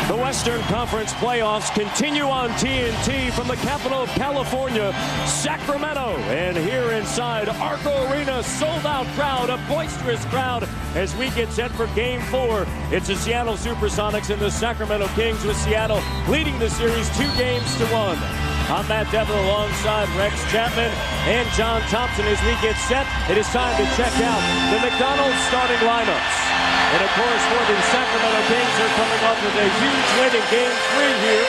The Western Conference playoffs continue on TNT from the capital of California, Sacramento. And here inside Arco Arena, sold-out crowd, a boisterous crowd as we get set for Game 4. It's the Seattle Supersonics and the Sacramento Kings, with Seattle leading the series 2-1. I'm Matt Devil alongside Rex Chapman and John Thompson. As we get set, it is time to check out the McDonald's starting lineups. And of course, for the Sacramento Kings, are coming off with a huge win in Game 3 here,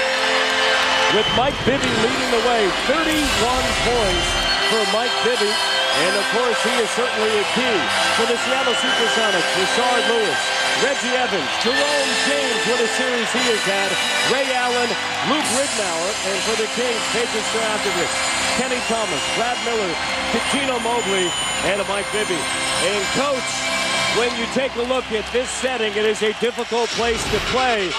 with Mike Bibby leading the way. 31 points for Mike Bibby. And of course, he is certainly a key for the Seattle Supersonics. Rashard Lewis, Reggie Evans, Jerome James, what a series he has had. Ray Allen, Luke Ridnour, and for the Kings, Peja27p, Kenny Thomas, Brad Miller, Cuttino Mobley, and Mike Bibby. And coach, when you take a look at this setting, it is a difficult place to play.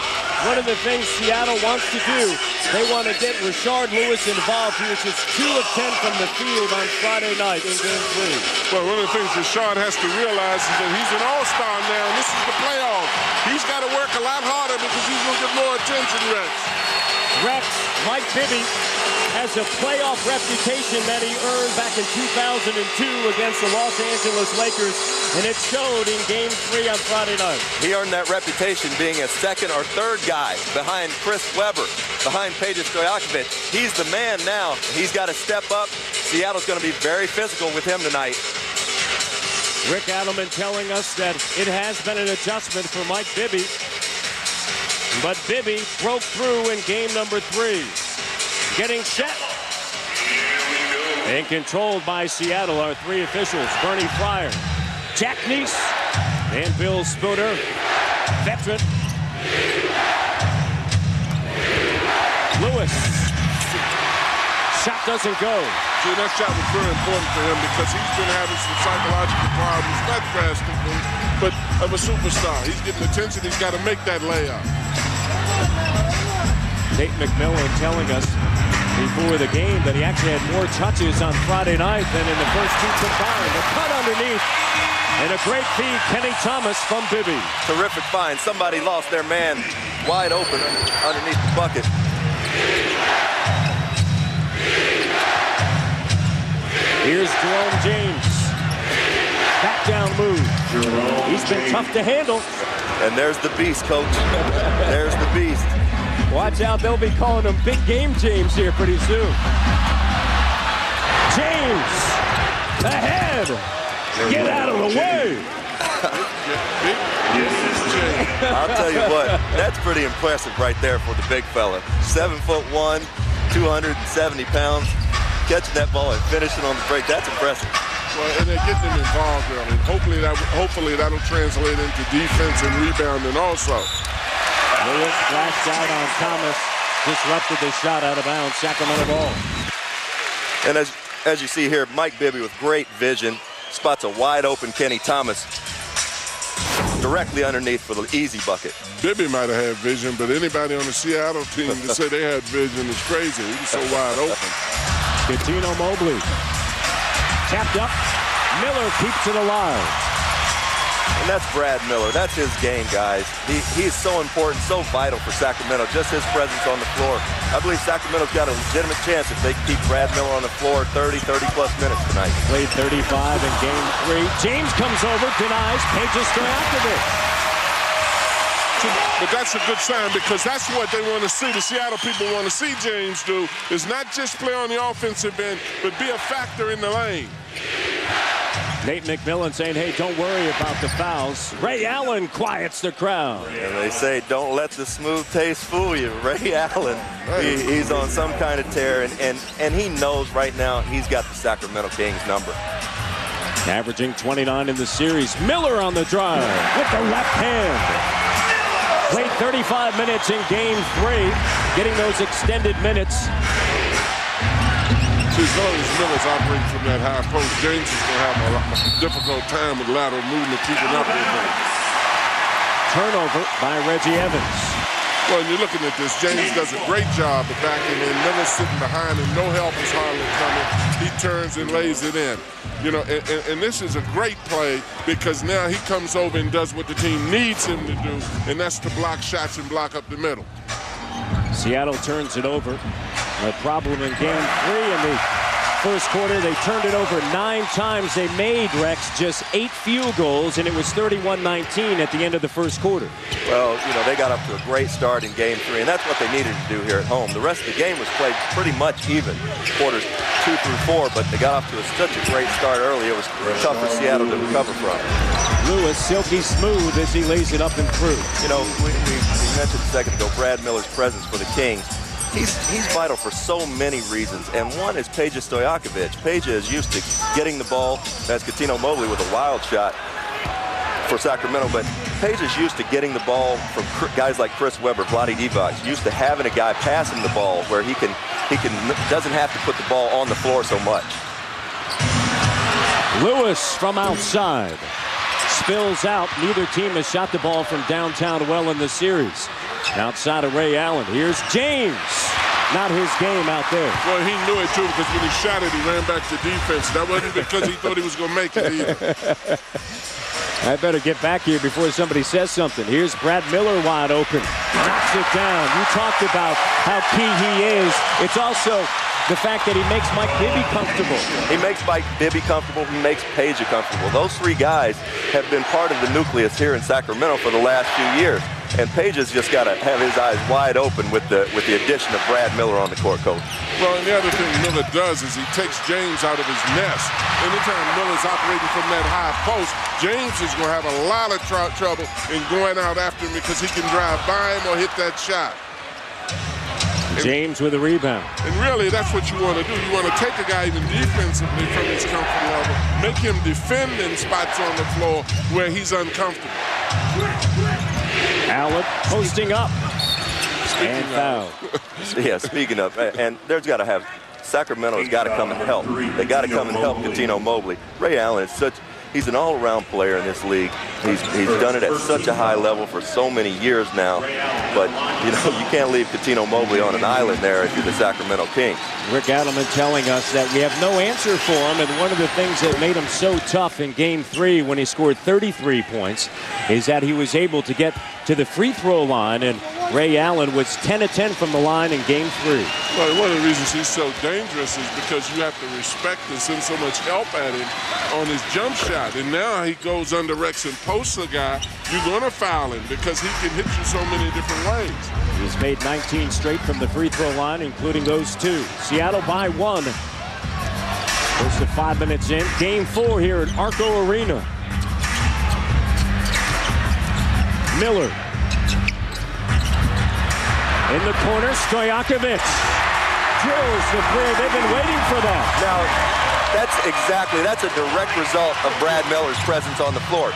One of the things Seattle wants to do, they want to get Rashard Lewis involved. He was just 2 of 10 from the field on Friday night in Game 3. Well, one of the things Rashard has to realize is that he's an all-star now, and this is the playoffs. He's got to work a lot harder because he's going to get more attention, Rex. Rex, Mike Bibby has a playoff reputation that he earned back in 2002 against the Los Angeles Lakers, and it showed in Game 3 on Friday night. He earned that reputation being a second or third guy behind Chris Webber, behind Peja27p. He's the man now. He's got to step up. Seattle's going to be very physical with him tonight. Rick Adelman telling us that it has been an adjustment for Mike Bibby, but Bibby broke through in game number 3. Getting set and controlled by Seattle are 3 officials: Bernie Fryer, Jack Neese, and Bill Spooner, veteran. Lewis, shot doesn't go. See, that shot was very important for him because he's been having some psychological problems, not drastically, but of a superstar. He's getting attention. He's got to make that layup. Nate McMillan telling us before the game that he actually had more touches on Friday night than in the first 2 combined. A cut underneath, and a great feed, Kenny Thomas from Bibby. Terrific find. Somebody lost their man wide open underneath the bucket. Here's Jerome James. Back down move. He's been tough to handle. And there's the beast, coach. There's the beast. Watch out, they'll be calling him Big Game James here pretty soon. James, ahead. Get out of the way. I'll tell you what, that's pretty impressive right there for the big fella. 7'1", 270 pounds. Catching that ball and finishing on the break, that's impressive. Well, and they're getting him involved early. Hopefully that'll translate into defense and rebounding also. Lewis flashed out on Thomas, disrupted the shot out of bounds. Sacramento ball. And as you see here, Mike Bibby with great vision spots a wide open Kenny Thomas directly underneath for the easy bucket. Bibby might have had vision, but anybody on the Seattle team to say they had vision is crazy. He was so wide open. Cuttino Mobley tapped up. Miller keeps it alive. And that's Brad Miller. That's his game, guys. He's so important, so vital for Sacramento, just his presence on the floor. I believe Sacramento's got a legitimate chance if they keep Brad Miller on the floor 30-plus minutes tonight. Played 35 in Game 3. James comes over, denies, Peja27p. But that's a good sign because that's what they want to see. The Seattle people want to see James do is not just play on the offensive end, but be a factor in the lane. Nate McMillan saying, hey, don't worry about the fouls. Ray Allen quiets the crowd. And they say, don't let the smooth taste fool you. Ray Allen, he's on some kind of tear, and he knows right now he's got the Sacramento Kings number. Averaging 29 in the series. Miller on the drive with the left hand. Played 35 minutes in Game 3, getting those extended minutes. As long as Miller's operating from that high post, James is going to have a difficult time with lateral movement, keeping up with him. Turnover by Reggie Evans. Well, you're looking at this. James does a great job of backing in. Miller's sitting behind him. No help is hardly coming. He turns and lays it in. You know, and this is a great play because now he comes over and does what the team needs him to do, and that's to block shots and block up the middle. Seattle turns it over. A problem in game 3 in the first quarter. They turned it over 9 times. They made, Rex, just 8 field goals, and it was 31-19 at the end of the first quarter. Well, you know, they got up to a great start in game 3, and that's what they needed to do here at home. The rest of the game was played pretty much even, quarters 2 through 4, but they got off to such a great start early. It was tough for Seattle to recover from. Lewis, silky smooth as he lays it up and through. You know, we mentioned a second ago Brad Miller's presence for the Kings. He's vital for so many reasons, and one is Peja27p. Peja is used to getting the ball. That's Cuttino Mobley with a wild shot for Sacramento, but Peja is used to getting the ball from guys like Chris Webber, Vlade Divac. Used to having a guy passing the ball where he doesn't have to put the ball on the floor so much. Lewis from outside spills out. Neither team has shot the ball from downtown well in the series. Outside of Ray Allen, here's James. Not his game out there. Well, he knew it too because when he shot it, he ran back to defense. That wasn't because he thought he was going to make it either. I better get back here before somebody says something. Here's Brad Miller wide open. Knocks it down. You talked about how key he is. It's also the fact that he makes Mike Bibby comfortable. He makes Mike Bibby comfortable. He makes Peja comfortable. Those 3 guys have been part of the nucleus here in Sacramento for the last few years. And Peja's just got to have his eyes wide open with the addition of Brad Miller on the court, Coach. Well, and the other thing Miller does is he takes James out of his nest. Anytime Miller's operating from that high post, James is going to have a lot of trouble in going out after him because he can drive by him or hit that shot. James with a rebound. And really, that's what you want to do. You want to take a guy even defensively from his comfort level, make him defend in spots on the floor where he's uncomfortable. Allen posting up. And foul. Yeah, speaking of, and there's got to have, Sacramento's got to come and help. They got to come and help Cuttino Mobley. Ray Allen is he's an all-around player in this league. He's done it at such a high level for so many years now. But, you know, you can't leave Cuttino Mobley on an island there if you're the Sacramento Kings. Rick Adelman telling us that we have no answer for him, and one of the things that made him so tough in Game 3 when he scored 33 points is that he was able to get to the free throw line, and Ray Allen was 10 of 10 from the line in Game 3. Well, one of the reasons he's so dangerous is because you have to respect and send so much help at him on his jump shot. And now he goes under Rex and posts a guy, you're going to foul him because he can hit you so many different ways. He's made 19 straight from the free throw line, including those 2. Seattle by 1. Close to 5 minutes in. Game 4 here at Arco Arena. Miller. In the corner, Stojakovic drills the three. They've been waiting for that. Now, that's a direct result of Brad Miller's presence on the floor.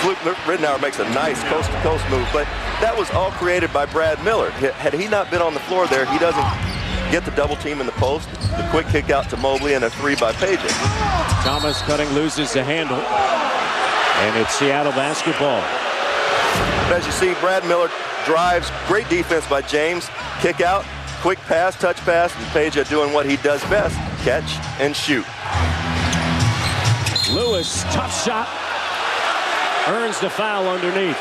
Luke Ridnour makes a nice coast-to-coast move, but that was all created by Brad Miller. Had he not been on the floor there, he doesn't get the double team in the post, the quick kick out to Mobley, and a 3 by Peja. Thomas Cutting loses the handle, and it's Seattle basketball. But as you see, Brad Miller drives, great defense by James, kick out, quick pass, touch pass, and Peja doing what he does best, catch and shoot. Lewis, tough shot, earns the foul underneath.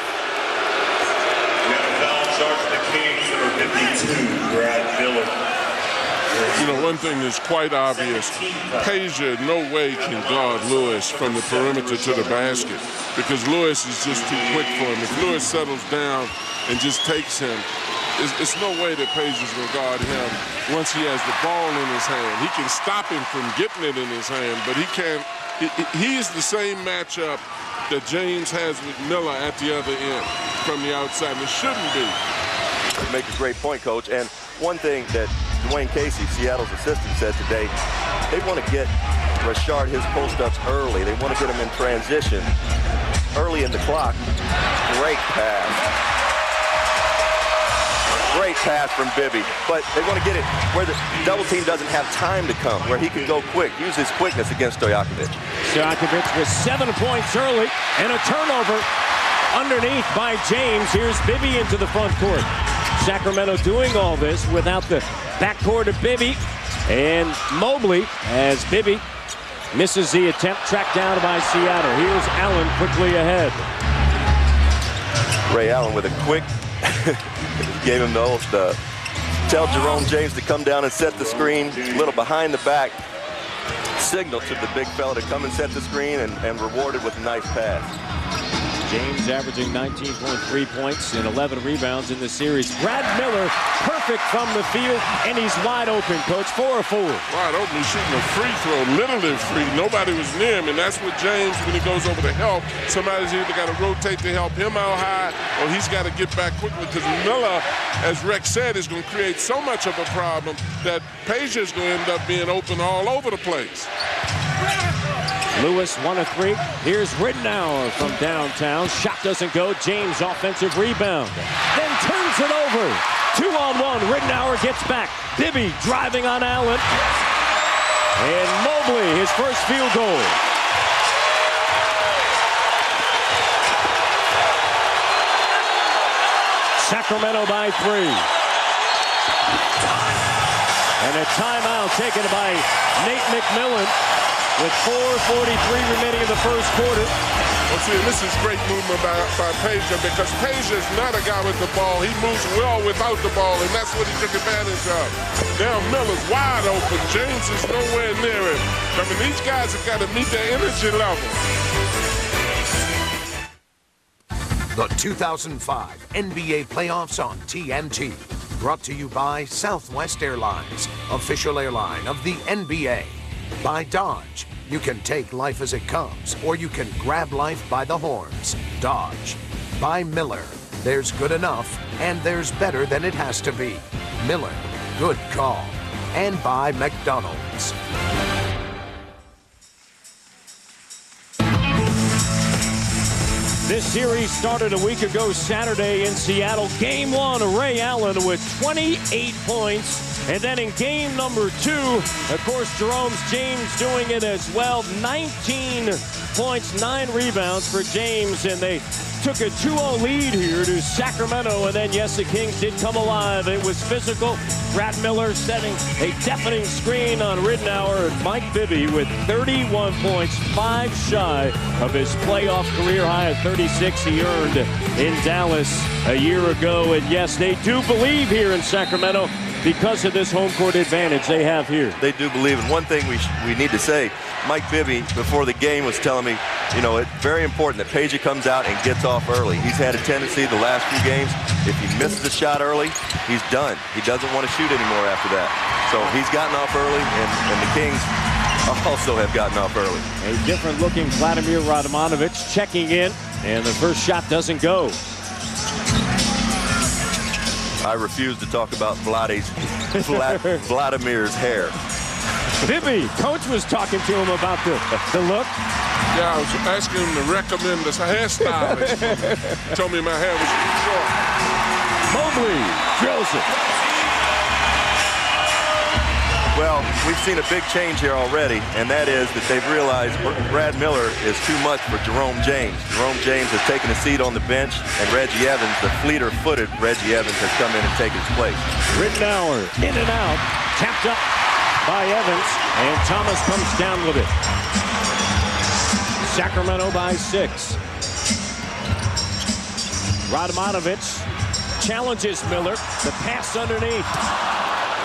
And the foul starts the Kings, number 52, Brad Miller. You know, one thing is quite obvious. Peja no way can guard Lewis from the perimeter to the basket because Lewis is just too quick for him. If Lewis settles down and just takes him, it's no way that Peja's going to guard him once he has the ball in his hand. He can stop him from getting it in his hand, but he can't. He is the same matchup that James has with Miller at the other end from the outside. It shouldn't be. You make a great point, Coach. And one thing that Dwayne Casey, Seattle's assistant, said today, they want to get Rashard his post-ups early. They want to get him in transition early in the clock. Great pass. Great pass from Bibby. But they want to get it where the double team doesn't have time to come, where he can go quick, use his quickness against Stojakovic. Stojakovic with 7 points early and a turnover underneath by James. Here's Bibby into the front court. Sacramento doing all this without the backcourt of Bibby and Mobley, as Bibby misses the attempt, tracked down by Seattle. Here's Allen quickly ahead. Ray Allen with a quick, gave him the tell Jerome James to come down and set the screen. A little behind the back signal to the big fella to come and set the screen, and rewarded with a nice pass. James averaging 19.3 points and 11 rebounds in the series. Brad Miller, perfect from the field, and he's wide open, Coach. 4 of 4. Wide open, he's shooting a free throw, literally free. Nobody was near him, and that's what James, when he goes over to help, somebody's either got to rotate to help him out high, or he's got to get back quickly, because Miller, as Rex said, is going to create so much of a problem that Peja is going to end up being open all over the place. Lewis, 1 of 3. Here's Rittenauer from downtown. Shot doesn't go. James, offensive rebound. Then turns it over. 2-on-1. Rittenauer gets back. Bibby driving on Allen. And Mobley, his first field goal. Sacramento by 3. And a timeout taken by Nate McMillan with 4:43 remaining in the first quarter. Well, see, this is great movement by Peja, because Peja is not a guy with the ball. He moves well without the ball, and that's what he took advantage of. Now Miller's wide open. James is nowhere near him. I mean, these guys have got to meet their energy level. The 2005 NBA Playoffs on TNT. Brought to you by Southwest Airlines, official airline of the NBA. By Dodge, you can take life as it comes, or you can grab life by the horns. Dodge. By Miller, there's good enough, and there's better than it has to be. Miller, good call. And by McDonald's. This series started a week ago Saturday in Seattle. Game 1, Ray Allen with 28 points. And then in game number 2, of course, Jerome James doing it as well. 19 points, 9 rebounds for James. And they took a 2-0 lead here to Sacramento. And then, yes, the Kings did come alive. It was physical. Brad Miller setting a deafening screen on Rittenauer. Mike Bibby with 31 points, 5 shy of his playoff career high at 36 he earned in Dallas a year ago. And yes, they do believe here in Sacramento because of this home court advantage they have here. They do believe. And one thing we need to say, Mike Bibby, before the game, was telling me, you know, it's very important that Peja comes out and gets off early. He's had a tendency the last few games, if he misses a shot early, he's done. He doesn't want to shoot anymore after that. So he's gotten off early, and the Kings also have gotten off early. A different looking Vladimir Radmanovic checking in, and the first shot doesn't go. I refuse to talk about Vladimir's hair. Bibby, coach was talking to him about the look. Yeah, I was asking him to recommend a hairstylist. He told me my hair was too short. Mobley drills it. Well, we've seen a big change here already, and that is that they've realized Brad Miller is too much for Jerome James. Jerome James has taken a seat on the bench, and Reggie Evans, the fleeter-footed Reggie Evans, has come in and taken his place. Rittenauer in and out, tapped up by Evans, and Thomas comes down with it. Sacramento by 6. Radmanovic challenges Miller. The pass underneath.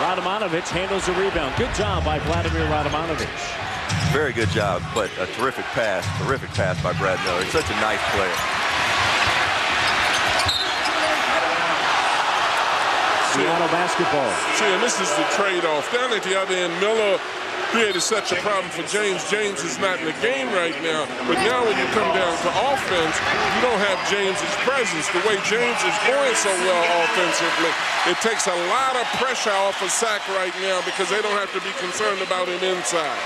Radmanovic handles the rebound. Good job by Vladimir Radmanovic. Very good job, but a terrific pass by Brad Miller. He's such a nice player. Seattle basketball. See, and this is the trade-off. Down at the other end, Miller created such a problem for James. James is not in the game right now. But now when you come down to offense, you don't have James's presence. The way James is going so well offensively, it takes a lot of pressure off of Sac right now because they don't have to be concerned about him inside.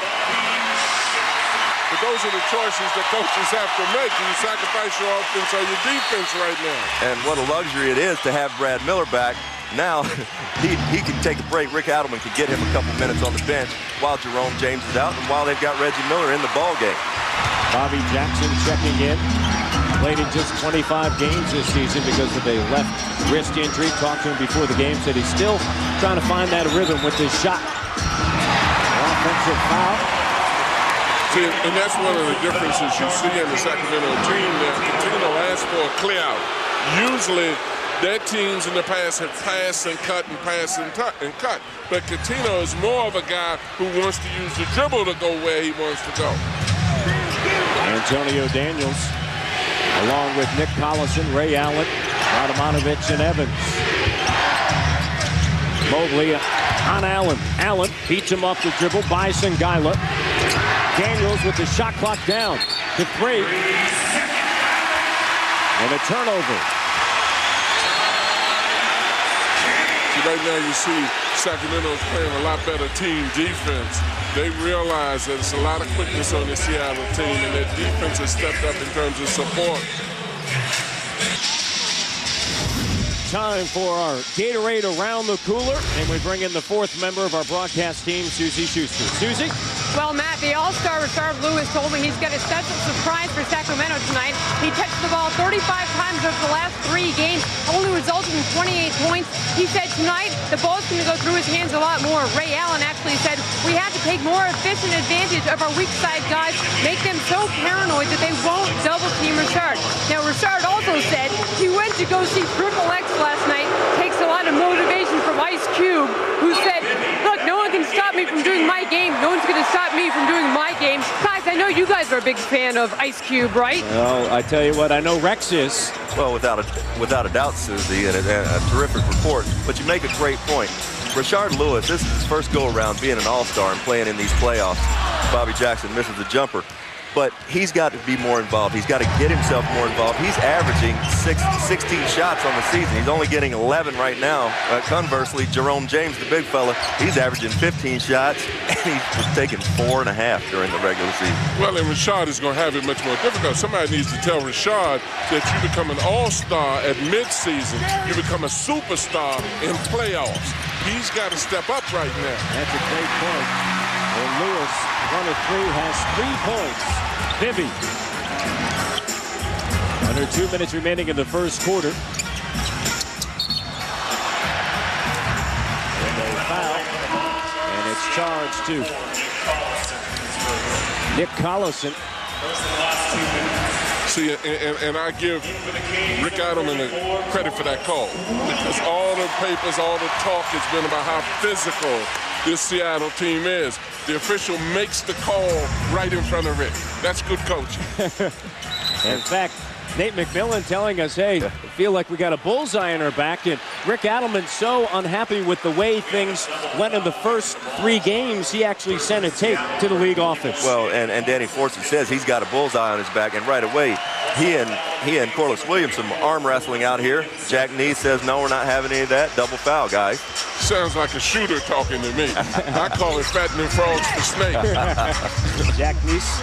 But those are the choices that coaches have to make. You sacrifice your offense or your defense right now. And what a luxury it is to have Brad Miller back. Now, he can take a break. Rick Adelman can get him a couple minutes on the bench while Jerome James is out and while they've got Reggie Miller in the ball game. Bobby Jackson checking in. Played in just 25 games this season because of a left wrist injury. Talked to him before the game, said he's still trying to find that rhythm with his shot. Offensive foul. See, and that's one of the differences you see in the Sacramento team that Catino asks for a clear out. Usually, their teams in the past have passed and cut and passed and cut. But Catino is more of a guy who wants to use the dribble to go where he wants to go. Antonio Daniels, along with Nick Collison, Ray Allen, Radovanovic, and Evans. Mobley on Allen. Allen beats him off the dribble by Sangaila. Daniels with the shot clock down to 3. And a turnover. Right now you see Sacramento's playing a lot better team defense. They realize that it's a lot of quickness on the Seattle team, and their defense has stepped up in terms of support. Time for our Gatorade Around the Cooler, and we bring in the 4th member of our broadcast team, Susie Schuster. Susie? Well, Matt, the All-Star Rashard Lewis told me he's got a special surprise for Sacramento tonight. He touched the ball 35 times over the last 3 games, only resulted in 28 points. He said tonight the ball's going to go through his hands a lot more. Ray Allen actually said we have to take more efficient advantage of our weak side guys, make them so paranoid that they won't double-team Rashard. Now, Rashard also said he went to go see Triple X last night. Takes a lot of motivation from Ice Cube, who said, look, no one can stop me from doing my game. No one's going to stop me from doing my game. Guys, I know you guys are a big fan of Ice Cube, right? Well, I tell you what, I know Rex is. Well, without a doubt, Susie, and a terrific report. But you make a great point. Rashard Lewis, this is his first go-around being an all-star and playing in these playoffs. Bobby Jackson misses a jumper. But he's got to be more involved. He's got to get himself more involved. He's averaging 16 shots on the season. He's only getting 11 right now. Conversely, Jerome James, the big fella, he's averaging 15 shots, and he's taking 4.5 during the regular season. Well, and Rashard is going to have it much more difficult. Somebody needs to tell Rashard that you become an all-star at midseason. You become a superstar in playoffs. He's got to step up right now. That's a great point. And Lewis, 1 of 3, has 3 points. Bibby. Under 2 minutes remaining in the first quarter. And a foul. And it's charged to Nick Collison. See, and I give Rick Adelman credit for that call, because all the papers, all the talk has been about how physical this Seattle team is. The official makes the call right in front of Rick. That's good coaching. In fact, Nate McMillan telling us, hey, I feel like we got a bullseye in our back. And Rick Adelman's so unhappy with the way things went in the first 3 games, he actually sent a tape to the league office. Well, and Danny Forson says he's got a bullseye on his back, and right away, he and Corliss Williamson arm wrestling out here. Jack Neese says, no, we're not having any of that. Double foul, guys. Sounds like a shooter talking to me. I call it fattening frogs for snakes. Jack Neese,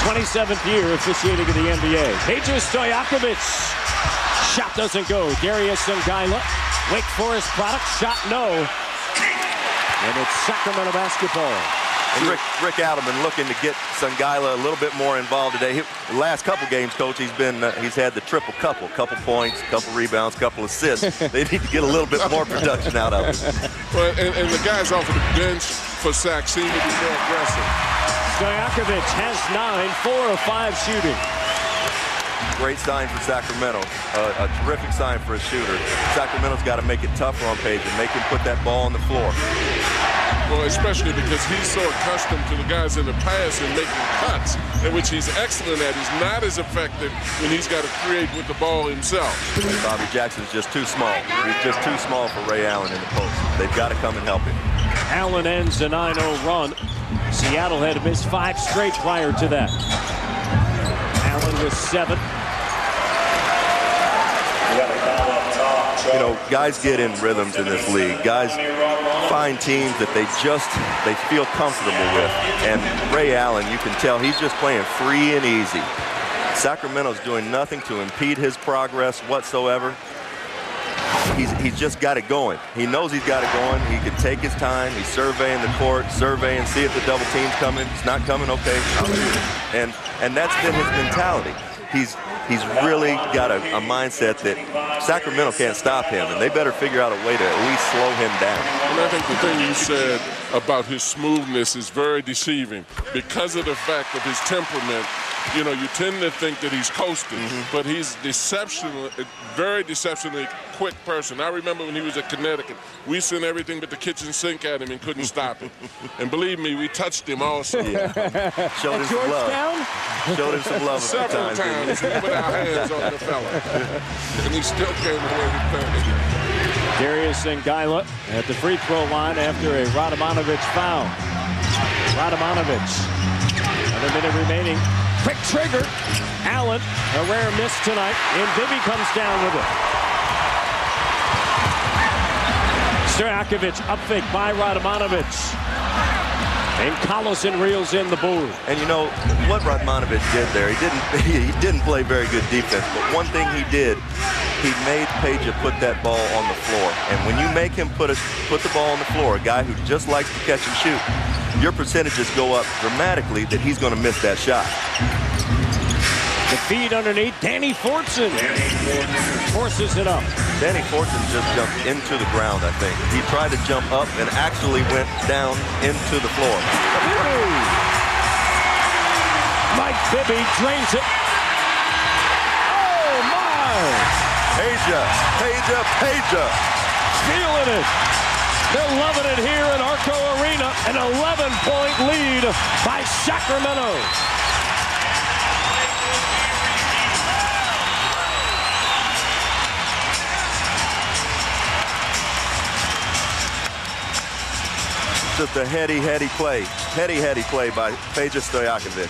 27th year officiating in the NBA. Peja Stojakovic. Shot doesn't go. Darius Sangaila. Wake Forest product. Shot no. And it's Sacramento basketball. And Rick Adelman looking to get Sangaila a little bit more involved today. The last couple games, Coach, he's had the triple couple points, couple rebounds, couple assists. They need to get a little bit more production out of him. Well, and the guys off of the bench for Sac seem to be more aggressive. Stojakovic has 9, 4 of 5 shooting. Great sign for Sacramento. A terrific sign for a shooter. Sacramento's got to make it tougher on Peja, make him put that ball on the floor. Well, especially because he's so accustomed to the guys in the pass and making cuts, in which he's excellent at. He's not as effective when he's got to create with the ball himself. Bobby Jackson's just too small. He's just too small for Ray Allen in the post. They've got to come and help him. Allen ends a 9-0 run. Seattle had missed 5 straight prior to that. Allen with 7. You know, guys get in rhythms in this league. Guys find teams that they feel comfortable with. And Ray Allen, you can tell he's just playing free and easy. Sacramento's doing nothing to impede his progress whatsoever. He's just got it going. He knows he's got it going. He can take his time. He's surveying the court, surveying, see if the double team's coming. It's not coming, okay. And that's been his mentality. He's he's really got a mindset that Sacramento can't stop him, and they better figure out a way to at least slow him down. And I think the thing you said about his smoothness is very deceiving because of the fact of his temperament. You know, you tend to think that he's coasting, but he's very deceptionally quick person. I remember when he was at Connecticut, we sent everything but the kitchen sink at him and couldn't stop him. And believe me, we touched him also. Showed him some love. Showed him some love several times. We put our hands on the fella. And he still came away with that. Darius Ngaila at the free throw line after a Radovanovic foul. Radovanovic, another minute remaining. Quick trigger. Allen, a rare miss tonight, and Bibby comes down with it. Stojakovic up fake by Radovanovic. And Collison reels in the board. And you know what Radovanovic did there? He didn't play very good defense, but one thing he did, he made Peja put that ball on the floor. And when you make him put the ball on the floor, a guy who just likes to catch and shoot, your percentages go up dramatically that he's going to miss that shot. The feed underneath, Danny Fortson forces it up. Danny Fortson just jumped into the ground, I think. He tried to jump up and actually went down into the floor. Bibby. Mike Bibby drains it. Oh, my! Peja. Feeling it. They're loving it here at Arco Arena. An 11-point lead by Sacramento. Just a heady play. Heady play by Peja Stojakovic.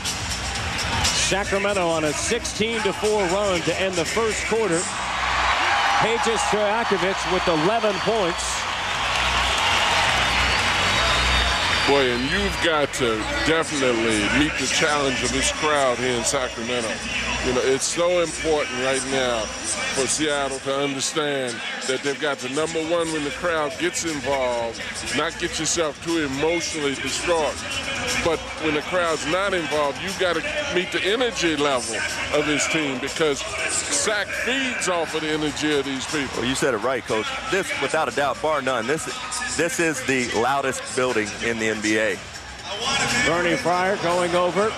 Sacramento on a 16-4 run to end the first quarter. Peja Stojakovic with 11 points. Boy, and you've got to definitely meet the challenge of this crowd here in Sacramento. You know, it's so important right now for Seattle to understand that they've got to, number one, when the crowd gets involved, not get yourself too emotionally distraught. But when the crowd's not involved, you've got to meet the energy level of this team because Sac feeds off of the energy of these people. Well, you said it right, Coach. This, without a doubt, bar none, this is the loudest building in the NBA. Bernie Fryer going over.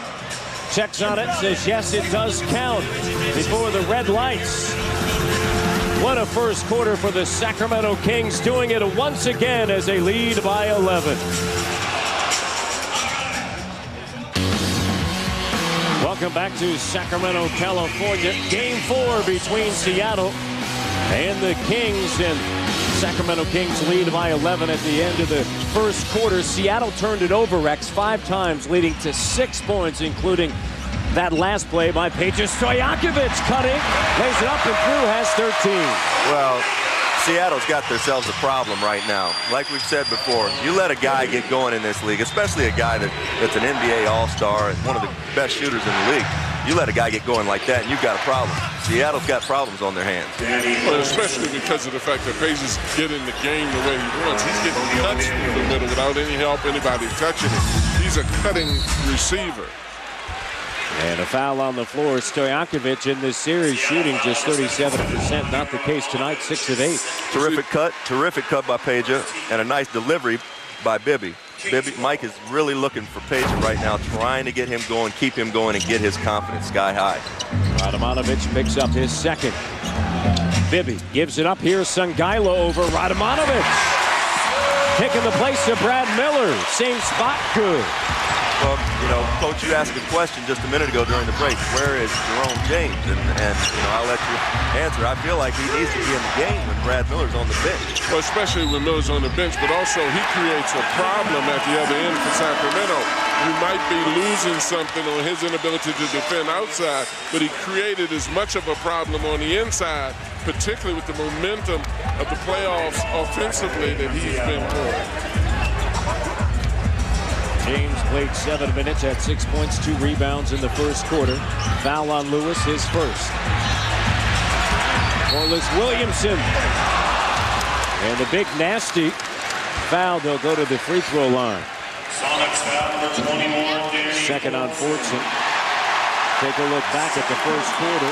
Checks on it, says yes, it does count before the red lights. What a first quarter for the Sacramento Kings, doing it once again as they lead by 11. Welcome back to Sacramento, California. Game 4 between Seattle and the Kings, and Sacramento Kings lead by 11 at the end of the first quarter. Seattle turned it over, Rex, 5 times, leading to 6 points, including that last play by Peja Stojakovic. Cutting, lays it up and through, has 13. Well, Seattle's got themselves a problem right now. Like we've said before, you let a guy get going in this league, especially a guy that's an NBA All-Star and one of the best shooters in the league. You let a guy get going like that, and you've got a problem. Seattle's got problems on their hands. Well, especially because of the fact that Peja's getting the game the way he wants. He's getting cuts through the middle without any help, anybody touching him. He's a cutting receiver. And a foul on the floor. Stojakovic in this series shooting just 37%. Not the case tonight, 6 of 8. Terrific cut by Peja, and a nice delivery by Bibby. Mike is really looking for Peja right now, trying to get him going, keep him going, and get his confidence sky high. Radovanovic picks up his second. Bibby gives it up. Here's Ngaila over Radovanovic. Taking the place of Brad Miller. Same spot, good. Well, you know, Coach, you asked a question just a minute ago during the break. Where is Jerome James? And you know, I'll let you answer. I feel like he needs to be in the game when Brad Miller's on the bench. Well, especially when Miller's on the bench, but also he creates a problem at the other end for Sacramento. You might be losing something on his inability to defend outside, but he created as much of a problem on the inside, particularly with the momentum of the playoffs offensively that he's been pulling. James played 7 minutes, had 6 points, 2 rebounds in the first quarter. Foul on Lewis, his first. Corliss Williamson. And the big nasty foul. They'll go to the free throw line. Second on Fortson. Take a look back at the first quarter.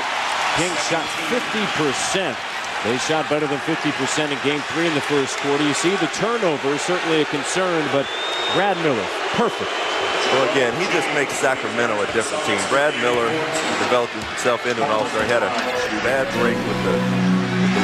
Kings shot 50%. They shot better than 50% in Game 3 in the first quarter. You see the turnover, certainly a concern, but Brad Miller, perfect. Well, again, he just makes Sacramento a different team. Brad Miller developed himself into an all-star. He had a bad break with the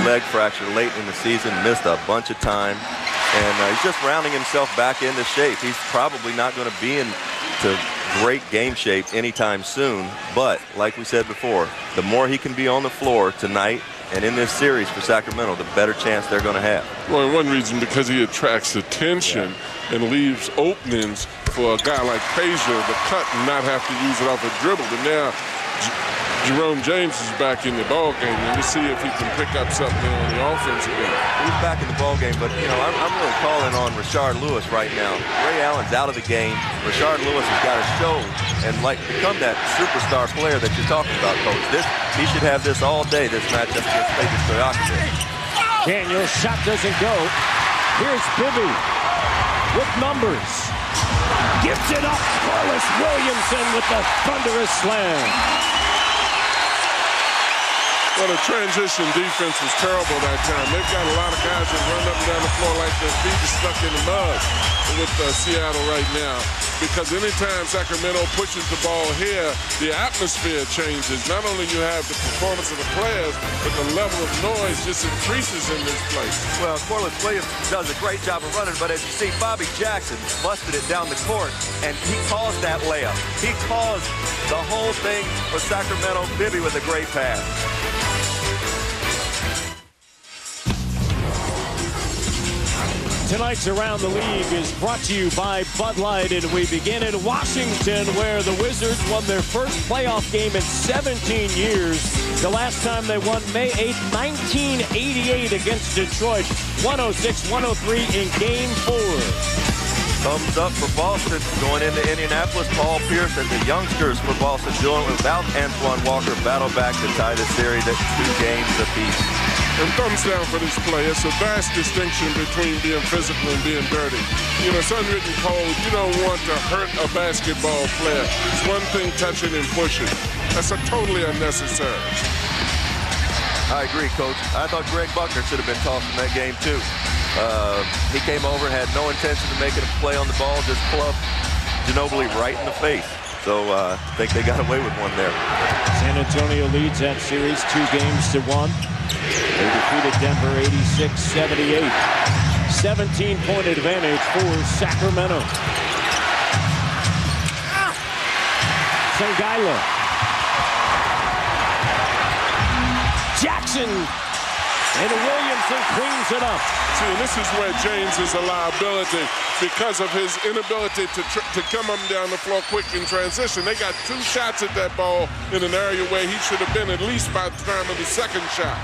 leg fracture late in the season, missed a bunch of time, and he's just rounding himself back into shape. He's probably not going to be into great game shape anytime soon, but like we said before, the more he can be on the floor tonight and in this series for Sacramento, the better chance they're going to have. Well, one reason, because he attracts attention and leaves openings for a guy like Peja to cut and not have to use it off a dribble. And now Jerome James is back in the ball game, and let's see if he can pick up something on the offensive end. He's back in the ball game, but you know, I'm really calling on Rashard Lewis right now. Ray Allen's out of the game. Rashard Lewis has got to show and become that superstar player that you're talking about, Coach. He should have this all day, this matchup against Peja Stojakovic. Daniel's shot doesn't go. Here's Bibby with numbers. Gives it up. Carlos Williamson with the thunderous slam. Well, the transition defense was terrible that time. They've got a lot of guys that run up and down the floor like their feet are stuck in the mud with Seattle right now. Because anytime Sacramento pushes the ball here, the atmosphere changes. Not only you have the performance of the players, but the level of noise just increases in this place. Well, Corliss Williams does a great job of running, but as you see, Bobby Jackson busted it down the court, and he caused that layup. He caused the whole thing for Sacramento. Bibby with a great pass. Tonight's Around the League is brought to you by Bud Light, and we begin in Washington, where the Wizards won their first playoff game in 17 years. The last time they won May 8th, 1988 against Detroit, 106-103 in Game 4. Thumbs up for Boston going into Indianapolis. Paul Pierce and the youngsters for Boston doing without Antoine Walker battle back to tie the series at 2 games apiece. And thumbs down for this play. It's a vast distinction between being physical and being dirty. You know, it's unwritten code. You don't want to hurt a basketball player. It's one thing touching and pushing. That's totally unnecessary. I agree, Coach. I thought Greg Buckner should have been tossed in that game, too. He came over, had no intention of making a play on the ball, just clubbed Ginobili right in the face. So I think they got away with one there. San Antonio leads that series 2-1. They defeated Denver 86-78. 17-point advantage for Sacramento. Sangaila. Jackson. And Williamson cleans it up. See, and this is where James is a liability because of his inability to come up and down the floor quick in transition. They got 2 shots at that ball in an area where he should have been at least by the time of the second shot.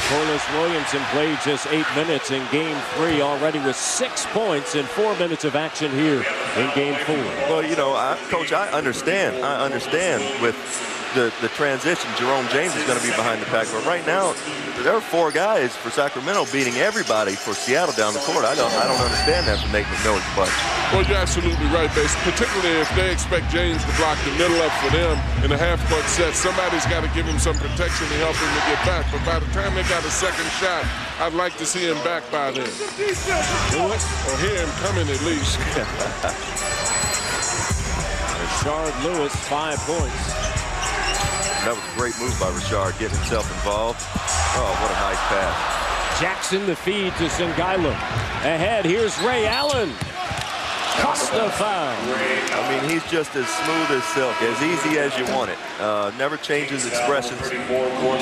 Corliss Williamson played just 8 minutes in Game 3, already with 6 points in 4 minutes of action here in Game 4. Well, you know, Coach, I understand with the transition. Jerome James is going to be behind the pack, but right now there are 4 guys for Sacramento beating everybody for Seattle down the court. I don't understand that from Nate McMillan's bunch. Well, you're absolutely right, Base. Particularly if they expect James to block the middle up for them in a half-court set, somebody's got to give him some protection to help him to get back. But by the time they got a second shot, I'd like to see him back by then. Or hear him coming at least. Rashard Lewis, 5 points. That was a great move by Rashard, getting himself involved. Oh, what a nice pass. Jackson the feed to Sangaila. Ahead, here's Ray Allen. Costa foul. I mean, he's just as smooth as silk, as easy as you want it. Never changes expressions.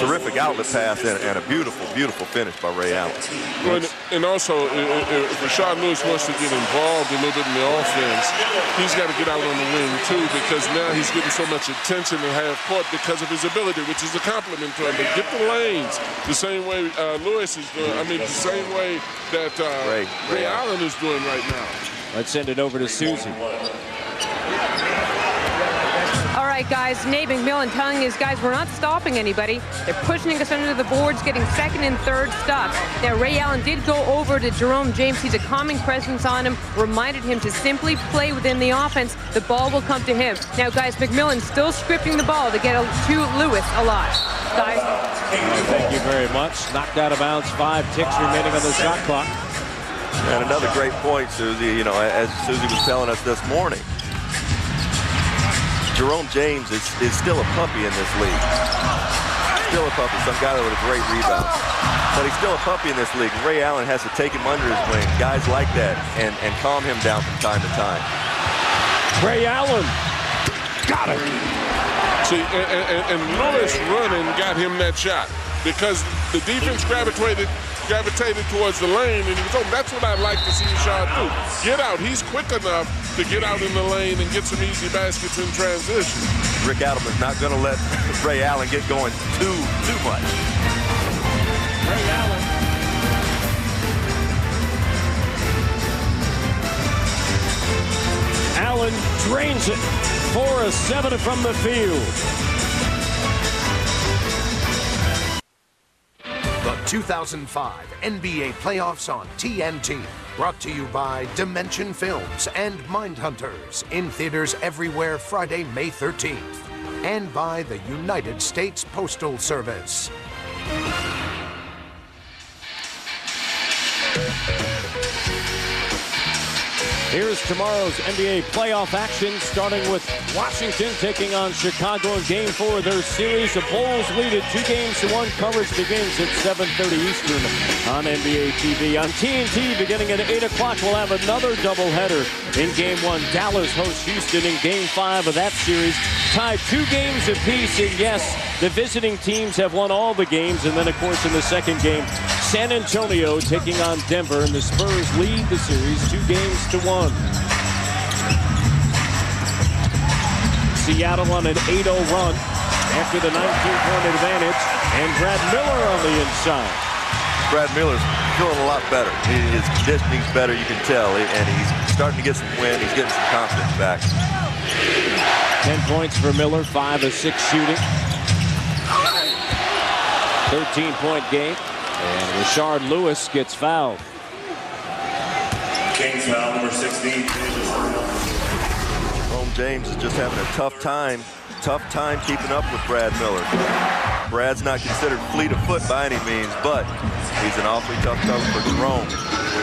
Terrific outlet pass and a beautiful, beautiful finish by Ray Allen. Well, and also, if Rashard Lewis wants to get involved a little bit in the offense, he's got to get out on the wing, too, because now he's getting so much attention in half court because of his ability, which is a compliment to him. But get the lanes the same way Lewis is doing. I mean, the same way that Ray Allen is doing right now. Let's send it over to Susie. All right, guys. Nate McMillan telling his guys we're not stopping anybody. They're pushing us under the boards, getting second and third stops. Now, Ray Allen did go over to Jerome James. He's a calming presence on him, reminded him to simply play within the offense. The ball will come to him. Now, guys, McMillan still scripting the ball to get to Lewis a lot. Guys. Thank you very much. Knocked out of bounds, 5 ticks remaining on the shot clock. And another great point, Susie, you know, as Susie was telling us this morning, Jerome James is still a puppy in this league. Still a puppy, some guy with a great rebound. But he's still a puppy in this league. Ray Allen has to take him under his wing, guys like that, and calm him down from time to time. Ray Allen got it. See, and Lewis running got him that shot because the defense gravitated towards the lane, and he was open. That's what I'd like to see Rashard do. Get out. He's quick enough to get out in the lane and get some easy baskets in transition. Rick Adelman's not going to let Ray Allen get going too much. Ray Allen. Allen drains it. 4 of 7 from the field. The 2005 NBA Playoffs on TNT. Brought to you by Dimension Films and Mindhunters. In theaters everywhere Friday, May 13th. And by the United States Postal Service. Here's tomorrow's NBA playoff action, starting with Washington taking on Chicago in Game 4 of their series. The Bulls lead it 2-1. Coverage begins at 7:30 Eastern on NBA TV. On TNT, beginning at 8 o'clock, we'll have another doubleheader in Game 1. Dallas hosts Houston in Game 5 of that series. Tied 2 games apiece, and yes, the visiting teams have won all the games. And then, of course, in the second game, San Antonio taking on Denver, and the Spurs lead the series 2-1. Seattle on an 8-0 run after the 19-point advantage, and Brad Miller on the inside. Brad Miller's feeling a lot better. His conditioning's better, you can tell, and he's starting to get some wind. He's getting some confidence back. 10 points for Miller, 5 of 6 shooting. 13-point game, and Rashard Lewis gets fouled. Kings foul number 16. Jerome James is just having a tough time keeping up with Brad Miller. Brad's not considered fleet of foot by any means, but he's an awfully tough cover for Jerome.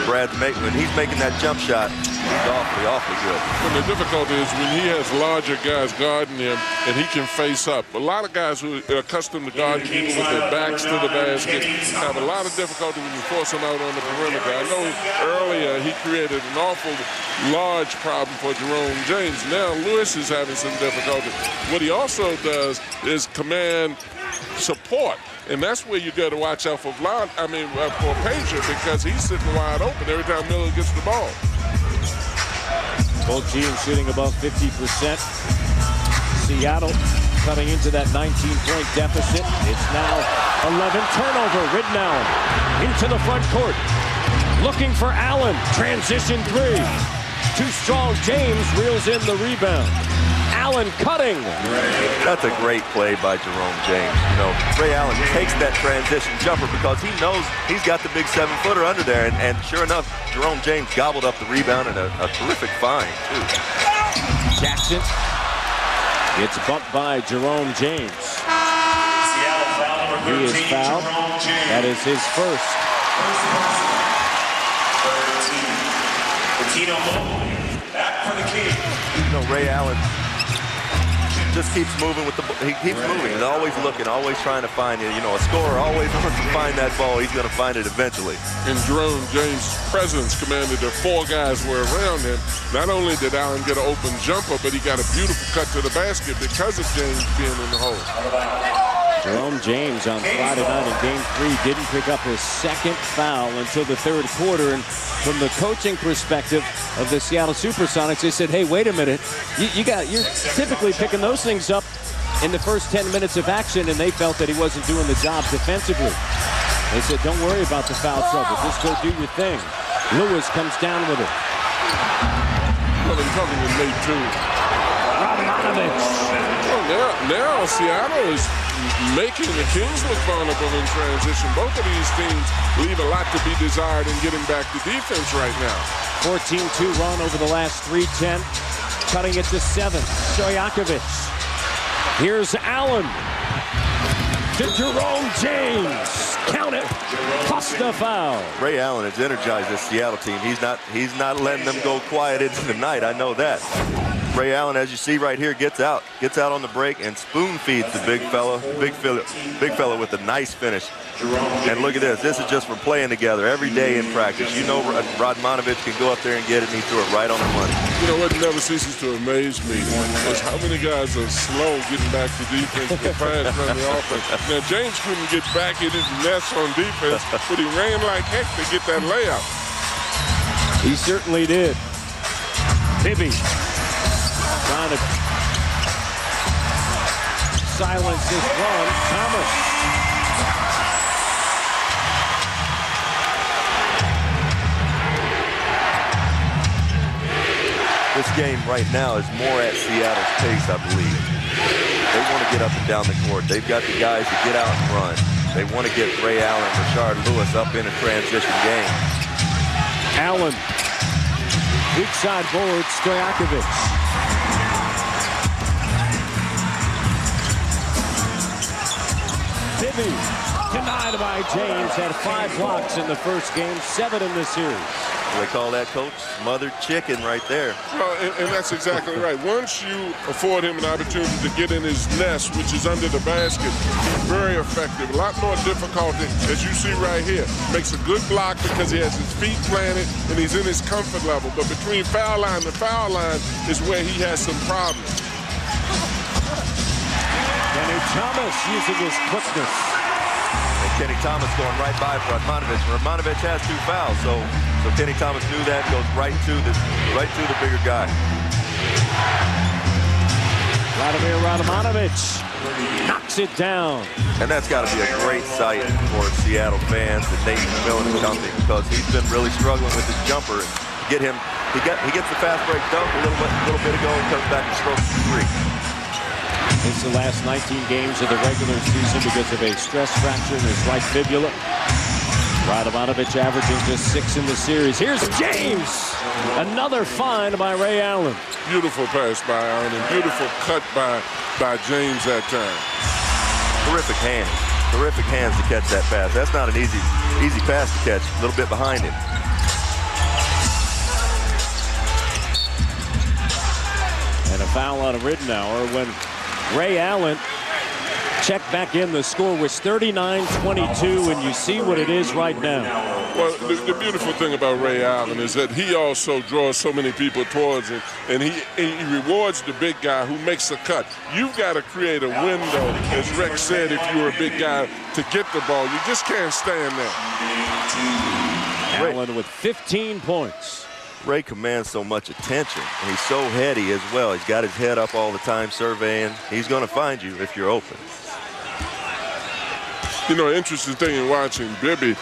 When he's making that jump shot, he's awfully good. And the difficulty is when he has larger guys guarding him and he can face up. A lot of guys who are accustomed to guarding people with their backs to the basket have a lot of difficulty when you force them out on the perimeter. I know earlier he created an awful large problem for Jerome James. Now Lewis is having some difficulty. What he also does is command support. And that's where you got to watch out for for Peja, because he's sitting wide open every time Miller gets the ball. Both teams shooting above 50%. Seattle cutting into that 19-point deficit. It's now 11. Turnover. Ridnow into the front court. Looking for Allen. Transition 3. Too strong. James reels in the rebound. Allen cutting. That's a great play by Jerome James. You know, Ray Allen takes that transition jumper because he knows he's got the big 7-footer under there, and sure enough, Jerome James gobbled up the rebound, and a terrific find, too. Jackson gets bumped by Jerome James. Seattle foul number 13. He is fouled. That is his first. 13. Latino back for the Kings. You know, Ray Allen just keeps moving with the ball. He keeps moving. He's always looking, always trying to find it. You know, a scorer always wants to find that ball. He's going to find it eventually. And Jerome James' presence commanded that 4 guys were around him. Not only did Allen get an open jumper, but he got a beautiful cut to the basket because of James being in the hole. Jerome James on Friday night in Game 3 didn't pick up his second foul until the third quarter. And from the coaching perspective of the Seattle Supersonics, they said, hey, wait a minute. You're typically picking those things up in the first 10 minutes of action, and they felt that he wasn't doing the job defensively. They said, don't worry about the foul trouble. Just go do your thing. Lewis comes down with it. Well, I'm talking to Nate, too. Radovich. Well, now Seattle is making the Kings look vulnerable in transition. Both of these teams leave a lot to be desired in getting back to defense right now. 14-2 run over the last 3:10. Cutting it to 7. Stojakovic. Here's Allen. To Jerome James. Count it. Plus the foul. Ray Allen has energized this Seattle team. He's not letting them go quiet into the night. I know that. Ray Allen, as you see right here, gets out on the break and spoon feeds the big fella with a nice finish. And look at this. This is just for playing together every day in practice. You know Radmanovich can go up there and get it, and he threw it right on the money. You know what never ceases to amaze me is how many guys are slow getting back to defense and fast run the offense. Now, James couldn't get back in his nest on defense, but he ran like heck to get that layup. He certainly did. Bibby trying to silence his run. Thomas. This game right now is more at Seattle's pace, I believe. They want to get up and down the court. They've got the guys to get out and run. They want to get Ray Allen and Rashard Lewis up in a transition game. Allen. Weak side forward, Stojakovic. Bibby denied by James. Had 5 blocks in the first game, 7 in the series. They call that, Coach, smothered chicken right there. Well, and that's exactly right. Once you afford him an opportunity to get in his nest, which is under the basket, he's very effective. A lot more difficulty, as you see right here. Makes a good block because he has his feet planted and he's in his comfort level. But between foul line and foul line is where he has some problems. Kenny Thomas using his quickness. And Kenny Thomas going right by Radmanovich. Radmanovich has 2 fouls, so Kenny Thomas knew that, goes right to the bigger guy. Vladimir Radmanovich knocks it down. And that's got to be a great sight for Seattle fans and Nathan Millen and company, because he's been really struggling with his jumper. And he gets the fast break dunk a little bit ago and comes back and strokes the 3. It's the last 19 games of the regular season because of a stress fracture in his right fibula. Radmanovich averaging just 6 in the series. Here's James. Another find by Ray Allen. Beautiful pass by Allen and beautiful cut by James that time. Terrific hands. Terrific hands to catch that pass. That's not an easy pass to catch. A little bit behind him. And a foul on Ridenour when Ray Allen checked back in. The score was 39-22, and you see what it is right now. Well, the beautiful thing about Ray Allen is that he also draws so many people towards him, and he rewards the big guy who makes the cut. You've got to create a window, as Rex said, if you're a big guy, to get the ball. You just can't stand there. Allen with 15 points. Ray commands so much attention, and he's so heady as well. He's got his head up all the time surveying. He's going to find you if you're open. You know, interesting thing in watching Bibby,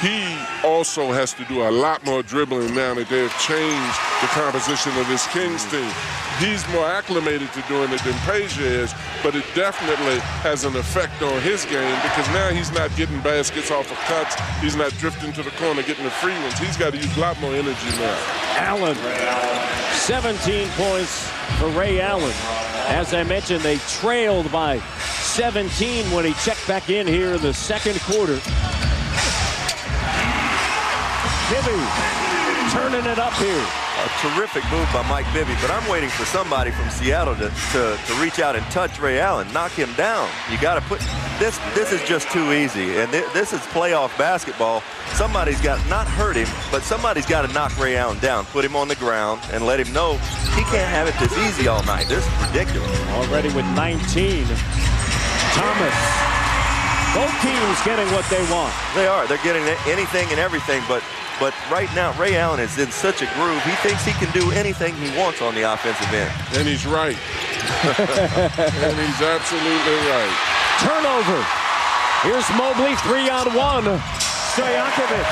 he also has to do a lot more dribbling now that they've changed the composition of this Kings team. He's more acclimated to doing it than Peja is, but it definitely has an effect on his game because now he's not getting baskets off of cuts. He's not drifting to the corner getting the free ones. He's got to use a lot more energy now. Allen, 17 points for Ray Allen. As I mentioned, they trailed by 17 when he checked back in here in the second quarter. Bibby turning it up here. A terrific move by Mike Bibby, but I'm waiting for somebody from Seattle to reach out and touch Ray Allen, knock him down. You got to put this. This is just too easy, and this is playoff basketball. Somebody's got not hurt him, but somebody's got to knock Ray Allen down, put him on the ground, and let him know he can't have it this easy all night. This is ridiculous. Already with 19, Thomas. Both teams getting what they want. They are. They're getting anything and everything, but right now, Ray Allen is in such a groove. He thinks he can do anything he wants on the offensive end. And he's right. And he's absolutely right. Turnover. Here's Mobley, 3-on-1. Stojakovic.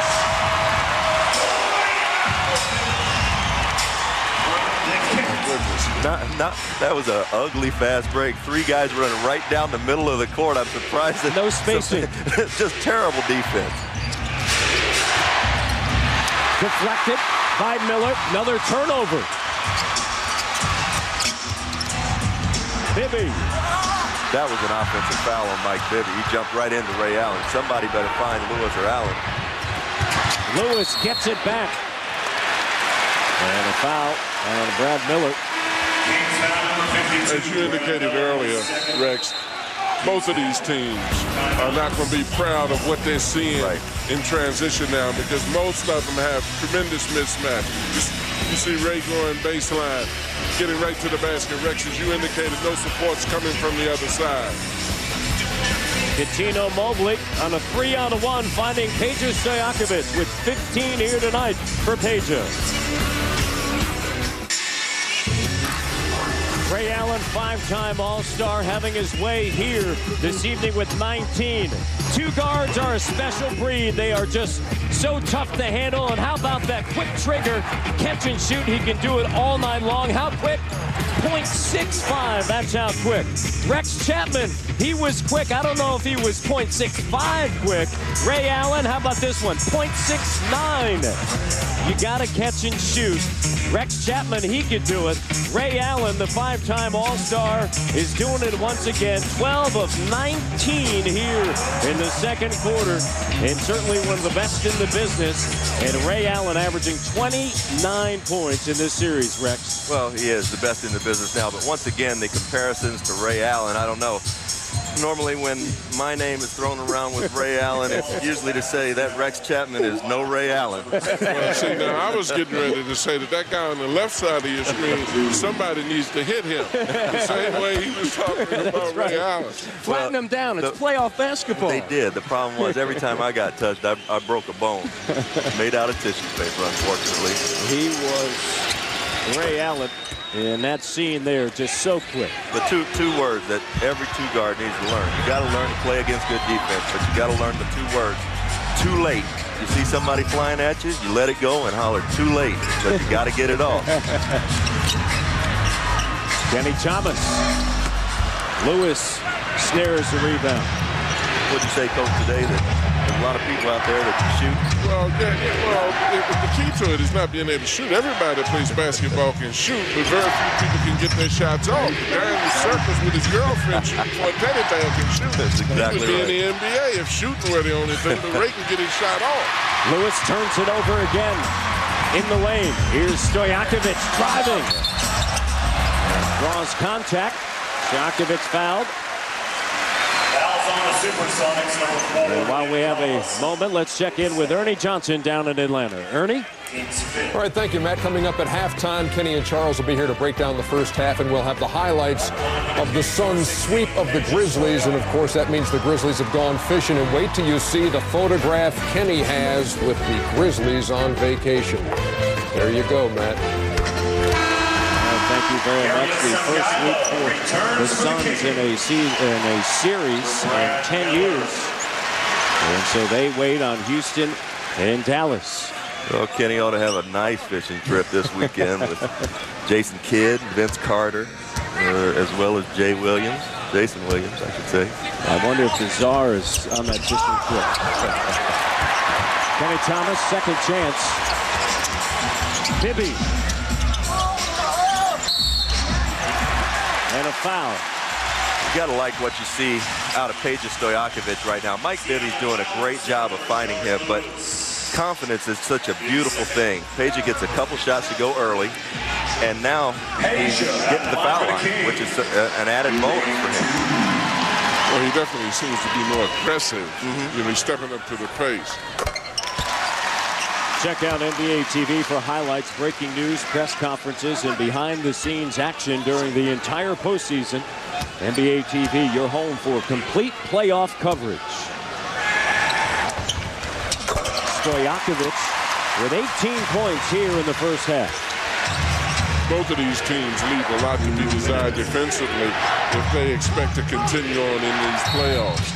goodness. That was an ugly fast break. 3 guys running right down the middle of the court. I'm surprised that no spacing. Just terrible defense. Deflected by Miller. Another turnover. Bibby. That was an offensive foul on Mike Bibby. He jumped right into Ray Allen. Somebody better find Lewis or Allen. Lewis gets it back. And a foul on Brad Miller. As you indicated earlier, Rex, both of these teams are not going to be proud of what they're seeing in transition now, because most of them have tremendous mismatch. You see Ray going baseline, getting right to the basket. Rex, as you indicated, no supports coming from the other side. Tino Mobley on a 3-on-1, finding Peja27p with 15 here tonight for Peja. Ray Allen, 5-time All-Star, having his way here this evening with 19. 2 guards are a special breed. They are just so tough to handle. And how about that quick trigger, catch and shoot? He can do it all night long. How quick? 0.65, that's how quick. Rex Chapman, he was quick. I don't know if he was 0.65 quick. Ray Allen, how about this one? 0.69. You gotta catch and shoot. Rex Chapman, he could do it. Ray Allen, the 5-time All-Star, is doing it once again. 12 of 19 here in the second quarter, and certainly one of the best in the business. And Ray Allen averaging 29 points in this series, Rex. Well, he is the best in the business now, but once again, the comparisons to Ray Allen, I don't know. Normally when my name is thrown around with Ray Allen, it's usually to say that Rex Chapman is no Ray Allen. Well, see, now I was getting ready to say that guy on the left side of your screen, somebody needs to hit him. The same way he was talking about Ray Allen. Flatten him down. It's playoff basketball. They did. The problem was every time I got touched, I broke a bone. Made out of tissue paper, unfortunately. He was Ray Allen. And that scene there, just so quick. But two words that every 2 guard needs to learn. You got to learn to play against good defense, but you got to learn the 2 words. Too late. You see somebody flying at you, you let it go and holler, too late. But you got to get it off. Kenny Thomas. Lewis snares the rebound. What'd you say, Coach, today? That there's a lot of people out there that can shoot? Well, the key to it is not being able to shoot. Everybody that plays basketball can shoot, but very few people can get their shots off. The guy in the circus with his girlfriend shooting for a teddy bear can shoot. That's exactly he would be in the NBA if shooting were the only thing, but Ray can get his shot off. Lewis turns it over again in the lane. Here's Stojakovic driving. Draws contact. Stojakovic fouled. And while we have a moment, let's check in with Ernie Johnson down in Atlanta. Ernie? All right, thank you, Matt. Coming up at halftime, Kenny and Charles will be here to break down the first half, and we'll have the highlights of the Suns' sweep of the Grizzlies. And, of course, that means the Grizzlies have gone fishing. And wait till you see the photograph Kenny has with the Grizzlies on vacation. There you go, Matt. Thank you very much. The first week for the Suns in a series in 10 years. And so they wait on Houston and Dallas. Well, Kenny ought to have a nice fishing trip this weekend with Jason Kidd, Vince Carter, as well as Jason Williams, I should say. I wonder if the Czar is on that fishing trip. Kenny Thomas, second chance. Bibby. And a foul. You got to like what you see out of Peja27p right now. Mike Bibby's doing a great job of finding him, but confidence is such a beautiful thing. Peja gets a couple shots to go early, and now he's getting the foul line, which is an added bonus for him. Well, he definitely seems to be more aggressive. You know, he's stepping up to the pace. Check out NBA TV for highlights, breaking news, press conferences, and behind-the-scenes action during the entire postseason. NBA TV, your home for complete playoff coverage. Stojakovic with 18 points here in the first half. Both of these teams leave a lot to be desired defensively if they expect to continue on in these playoffs.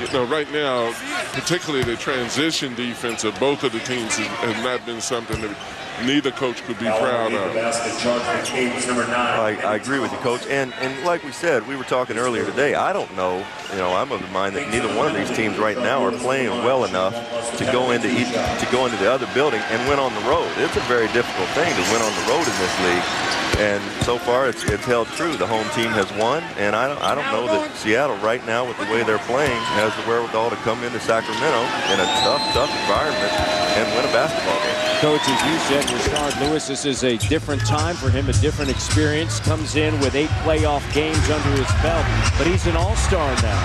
you know, right now, particularly the transition defense of both of the teams has not been something that neither coach could be proud of. I agree with you, Coach. And like we said, we were talking earlier today, I don't know, you know, I'm of the mind that neither one of these teams right now are playing well enough to go into the other building and win on the road. It's a very difficult thing to win on the road in this league. And so far, it's held true. The home team has won, and I don't know that Seattle right now, with the way they're playing, has the wherewithal to come into Sacramento in a tough environment and win a basketball game. Coach, as you said, Rashard Lewis, this is a different time for him, a different experience. Comes in with 8 playoff games under his belt, but he's an all-star now.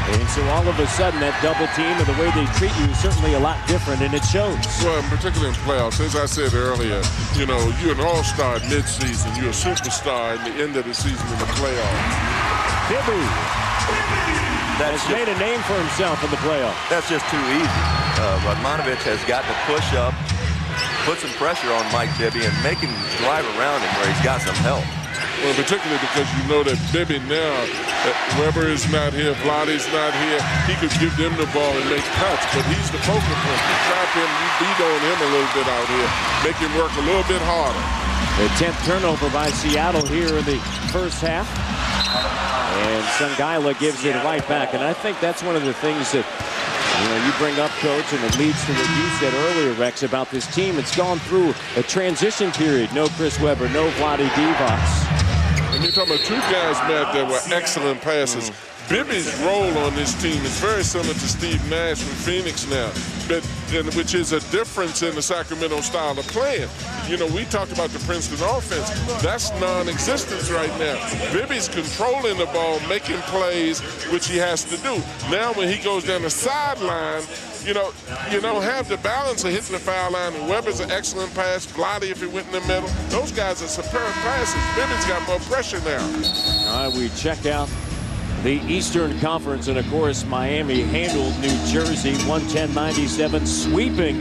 And so all of a sudden, that double team and the way they treat you is certainly a lot different, and it shows. Well, particularly in playoffs, as I said earlier, you know, you're an all-star mid-season. You're a superstar at the end of the season in the playoffs. Bibby has made a name for himself in the playoffs. That's just too easy. Radmanovich has got to push up, put some pressure on Mike Bibby, and make him drive around him where he's got some help. Well, particularly because you know that Bibby now, Weber is not here, Vlade's not here, he could give them the ball and make cuts, but he's the focal point. You trap him, you beat on him a little bit out here, make him work a little bit harder. The 10th turnover by Seattle here in the first half. And Sangaila gives it right back. And I think that's one of the things that you bring up, Coach, and it leads to what you said earlier, Rex, about this team. It's gone through a transition period. No Chris Webber, no Vlade Divac. And you're talking about 2 guys, Matt, that were excellent passes. Bibby's role on this team is very similar to Steve Nash with Phoenix now, which is a difference in the Sacramento style of playing. You know, we talked about the Princeton offense. That's non-existence right now. Bibby's controlling the ball, making plays, which he has to do. Now when he goes down the sideline, you know, you don't have the balance of hitting the foul line. And Weber's an excellent pass. Vlade, if he went in the middle. Those guys are superb passes. Bibby's got more pressure now. All right, we check out the Eastern Conference, and of course, Miami handled New Jersey 110-97, sweeping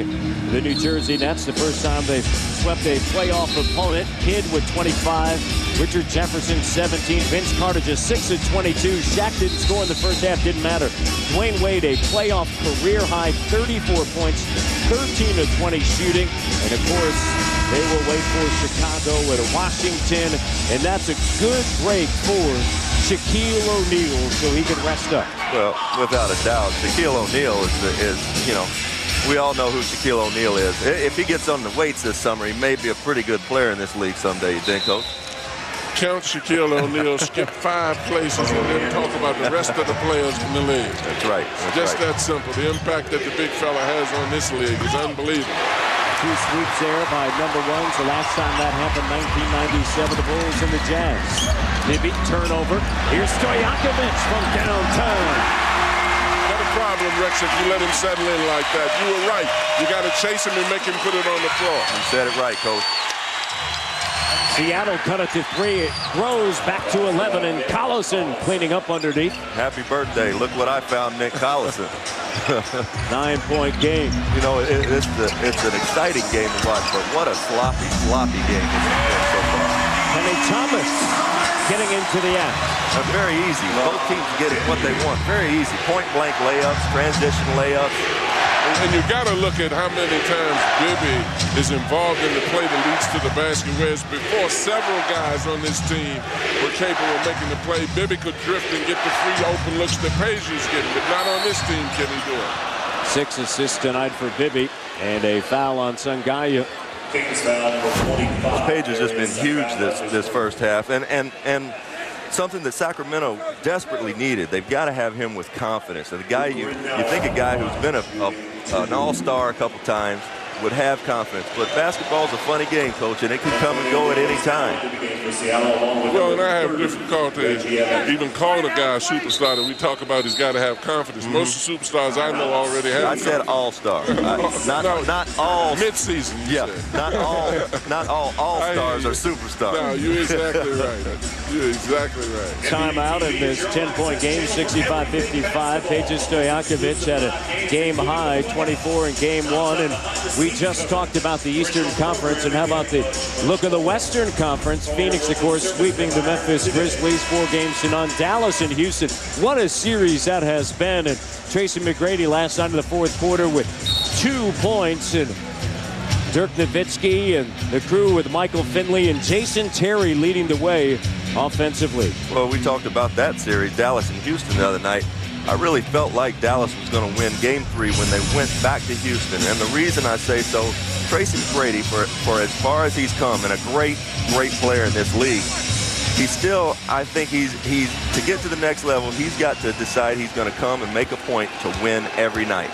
the New Jersey Nets. The first time they've swept a playoff opponent. Kidd with 25, Richard Jefferson 17, Vince Carter just 6 of 22. Shaq didn't score in the first half, didn't matter. Dwayne Wade, a playoff career high 34 points, 13 of 20 shooting, and of course, they will wait for Chicago at Washington, and that's a good break for Shaquille O'Neal so he can rest up. Well, without a doubt, Shaquille O'Neal is, you know, we all know who Shaquille O'Neal is. If he gets on the weights this summer, he may be a pretty good player in this league someday, you think, Coach? Count Shaquille O'Neal, skip 5 places, and then talk about the rest of the players in the league. That's right. Just that simple. The impact that the big fella has on this league is unbelievable. 2 sweeps there by number 1s. The last time that happened, 1997, the Bulls and the Jazz. Bibby, turnover. Here's Stojakovic from downtown. Not a problem, Rex, if you let him settle in like that. You were right. You got to chase him and make him put it on the floor. You said it right, Coach. Seattle cut it to 3. It grows back to 11, and Collison cleaning up underneath. Happy birthday. Look what I found, Nick Collison. 9-point game. You know, it's an exciting game to watch, but what a sloppy game it's been so far. Kenny Thomas getting into the act. Very easy. Both teams getting what they want. Very easy. Point-blank layups, transition layups. And you got to look at how many times Bibby is involved in the play that leads to the basket, whereas before several guys on this team were capable of making the play. Bibby could drift and get the free open looks that Peja's getting, but not on this team can he do it. 6 assists tonight for Bibby, and a foul on Sangaila. Page has just been huge this first half, and something that Sacramento desperately needed. They've got to have him with confidence. And the guy you think a guy who's been an all-star a couple times would have confidence. But basketball's a funny game, Coach, and it can come and go at any time. Well, and I have difficulty even calling a guy a superstar that we talk about. He's got to have confidence. Most of the superstars I know already have. I said all-star, not all mid-season. Yeah, not all all-stars are superstars. No, you're exactly right. You're exactly right. Timeout in this 10-point game, 65-55. Peja Stojakovic had a game-high 24 in Game 1, and we just talked about the Eastern Conference, and how about the look of the Western Conference? Phoenix, of course, sweeping the Memphis Grizzlies 4 games to none. Dallas and Houston, what a series that has been. And Tracy McGrady last night in the fourth quarter with 2 points, and Dirk Nowitzki and the crew with Michael Finley and Jason Terry leading the way offensively. Well, we talked about that series, Dallas and Houston, the other night. I really felt like Dallas was going to win Game 3 when they went back to Houston. And the reason I say so, Tracy McGrady, for as far as he's come, and a great player in this league, he's still, I think he's to get to the next level, he's got to decide he's going to come and make a point to win every night.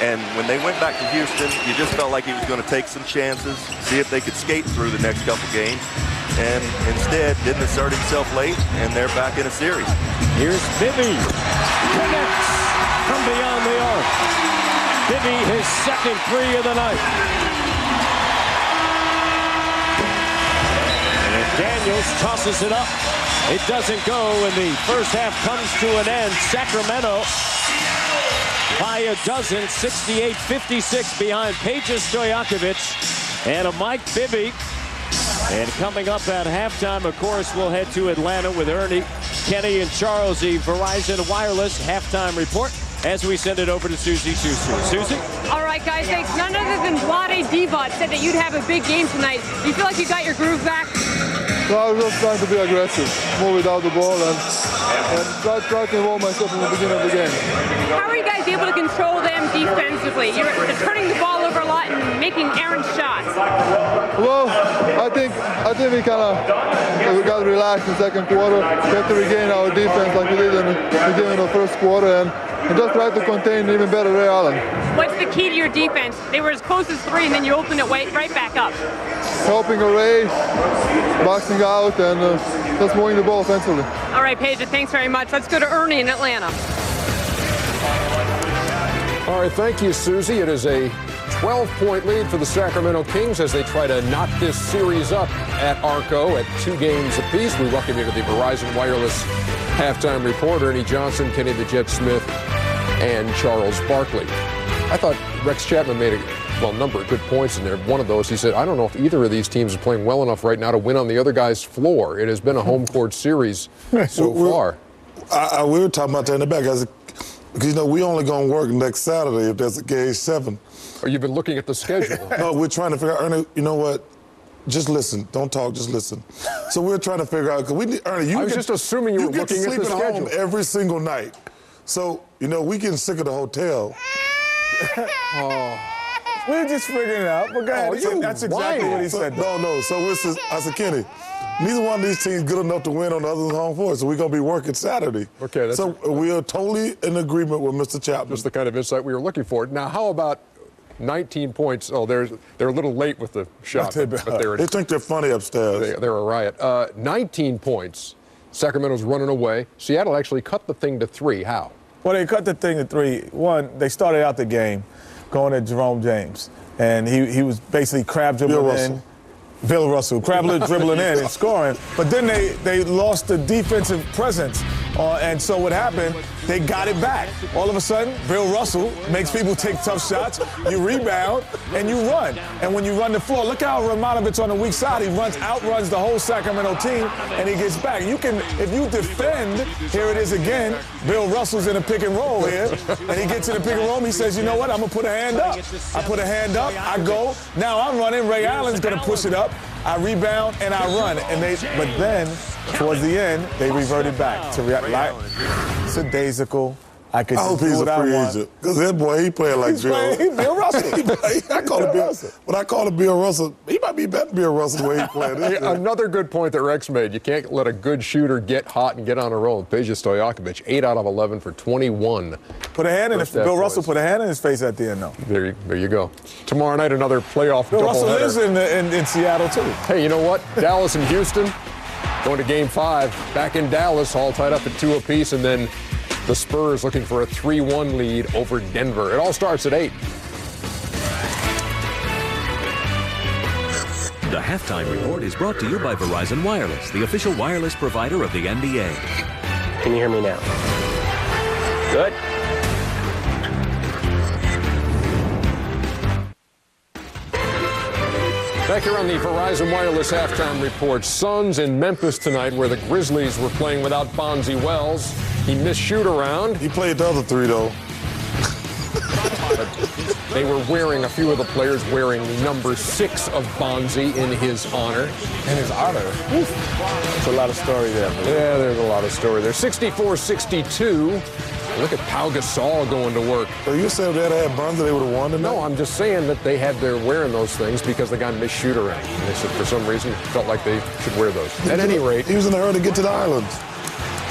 And when they went back to Houston, you just felt like he was going to take some chances, see if they could skate through the next couple games. And instead, didn't assert himself late, and they're back in a series. Here's Bibby. Connects from beyond the arc. Bibby, his second 3 of the night. And Daniels tosses it up. It doesn't go, and the first half comes to an end. Sacramento by a dozen, 68-56 behind Peja Stojakovic and a Mike Bibby. And coming up at halftime, of course, we'll head to Atlanta with Ernie, Kenny, and Charles, the Verizon Wireless halftime report, as we send it over to Susie Schuster. Susie? All right, guys, thanks. None other than Vlade Divac said that you'd have a big game tonight. Do you feel like you got your groove back? So I was just trying to be aggressive, move without the ball, and try to involve myself in the beginning of the game. How are you guys able to control them defensively? You're turning the ball over a lot and making errant shots. Well, I think we got relaxed in the second quarter. We have to regain our defense like we did in the beginning of the first quarter, and just try to contain even better Ray Allen. What's the key to your defense? They were as close as 3, and then you opened it right back up. Helping Ray, boxing out, and just moving the ball offensively. All right, Peja, thanks very much. Let's go to Ernie in Atlanta. All right, thank you, Susie. It is a 12-point lead for the Sacramento Kings as they try to knock this series up at Arco at 2 games apiece. We welcome you to the Verizon Wireless halftime report. Ernie Johnson, Kenny the Jet Smith, and Charles Barkley. I thought Rex Chapman made a number of good points in there. One of those, he said, I don't know if either of these teams are playing well enough right now to win on the other guy's floor. It has been a home court series so far. We were talking about that in the back. Because, we only going to work next Saturday if that's Game 7. Or you've been looking at the schedule. No, we're trying to figure out, Ernie, you know what? Just listen. Don't talk, just listen. So we're trying to figure out, because Ernie, I was just assuming you were looking at the schedule. You get to sleep at home every single night. So, we getting sick of the hotel. We're just figuring it out. But go ahead. That's exactly what he said. No. So I said, Kenny, neither one of these teams good enough to win on the other's home floor, so we're going to be working Saturday. Okay. So we are totally in agreement with Mr. Chapman. Just the kind of insight we were looking for. Now, how about 19 points? Oh, they're a little late with the shot. But they think they're funny upstairs. They're a riot. 19 points. Sacramento's running away. Seattle actually cut the thing to 3. How? Well, they cut the thing to 3. One, they started out the game going at Jerome James, and he was basically crab dribbling in. Bill Russell, dribbling in and scoring. But then they lost the defensive presence. And so what happened, they got it back. All of a sudden, Bill Russell makes people take tough shots. You rebound, and you run. And when you run the floor, look how Romanovich on the weak side, he outruns the whole Sacramento team, and he gets back. If you defend, here it is again, Bill Russell's in a pick and roll here, and he gets in the pick and roll, and he says, you know what, I'm going to put a hand up. I put a hand up, I go. Now I'm running, Ray Allen's going to push it up. I rebound and I run, but then towards the end they reverted back to it's a daisical. I hope he's a free agent because that boy he playing like Bill Russell. I call him Bill Russell. When I call him Bill Russell, he might be better than Bill Russell the way he playing. Another good point that Rex made. You can't let a good shooter get hot and get on a roll. Peja Stojakovic, 8 out of 11 for 21. Put a hand in Bill Russell put a hand in his face at the end, though. There you go. Tomorrow night, another playoff Bill Russell doubleheader. lives in Seattle, too. Hey, you know what? Dallas and Houston going to Game 5. Back in Dallas, all tied up at 2 apiece, and then the Spurs looking for a 3-1 lead over Denver. It all starts at 8. The Halftime Report is brought to you by Verizon Wireless, the official wireless provider of the NBA. Can you hear me now? Good. Back here on the Verizon Wireless Halftime Report. Suns in Memphis tonight, where the Grizzlies were playing without Bonzi Wells. He missed shoot-around. He played the other three, though. They were wearing, a few of the players wearing number 6 of Bonzi in his honor. In his honor? There's a lot of story there. Man. Yeah, there's a lot of story there. 64-62. Look at Pau Gasol going to work. So you said if they had Bonzi, they would have won tonight? No, I'm just saying that they're wearing those things because the guy missed shoot-around. And they said for some reason felt like they should wear those. At any rate, he was in a hurry to get to the islands.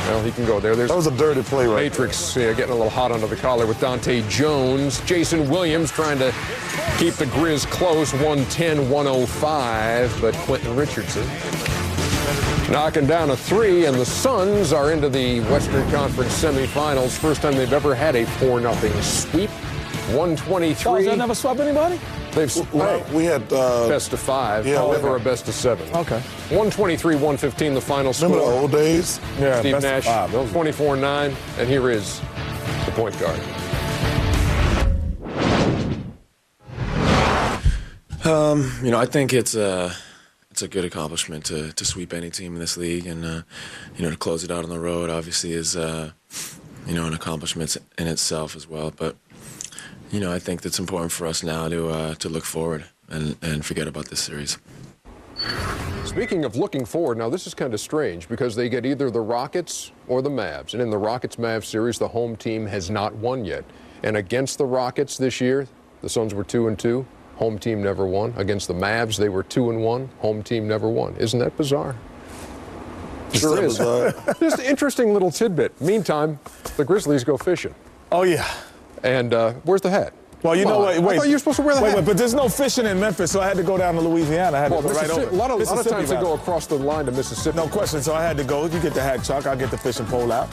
Well, he can go there. That was a dirty play, right? Matrix getting a little hot under the collar with Dante Jones. Jason Williams trying to keep the Grizz close, 110-105. But Quentin Richardson knocking down a 3, and the Suns are into the Western Conference semifinals. First time they've ever had a 4-0 sweep. 123. Charles, they never swept anybody? We had best of 5, never a best of 7. Okay. 123-115, the final score. Remember the old days? Yeah, Steve best Nash, of 5. 24-9, and here is the point guard. I think it's a good accomplishment to sweep any team in this league, and to close it out on the road obviously is an accomplishment in itself as well. But I think it's important for us now to look forward and forget about this series. Speaking of looking forward, now this is kind of strange because they get either the Rockets or the Mavs. And in the Rockets-Mavs series, the home team has not won yet. And against the Rockets this year, the Suns were 2-2. Home team never won. Against the Mavs, they were 2-1. Home team never won. Isn't that bizarre? Sure is. Just an interesting little tidbit. Meantime, the Grizzlies go fishing. Oh, yeah. And where's the hat? Well, you know what? Wait. I thought you were supposed to wear the hat. Wait, but there's no fishing in Memphis, so I had to go down to Louisiana. I had to go right over. A lot of times they go across the line to Mississippi. No question. So I had to go. You get the hat, Chuck. I'll get the fishing pole out.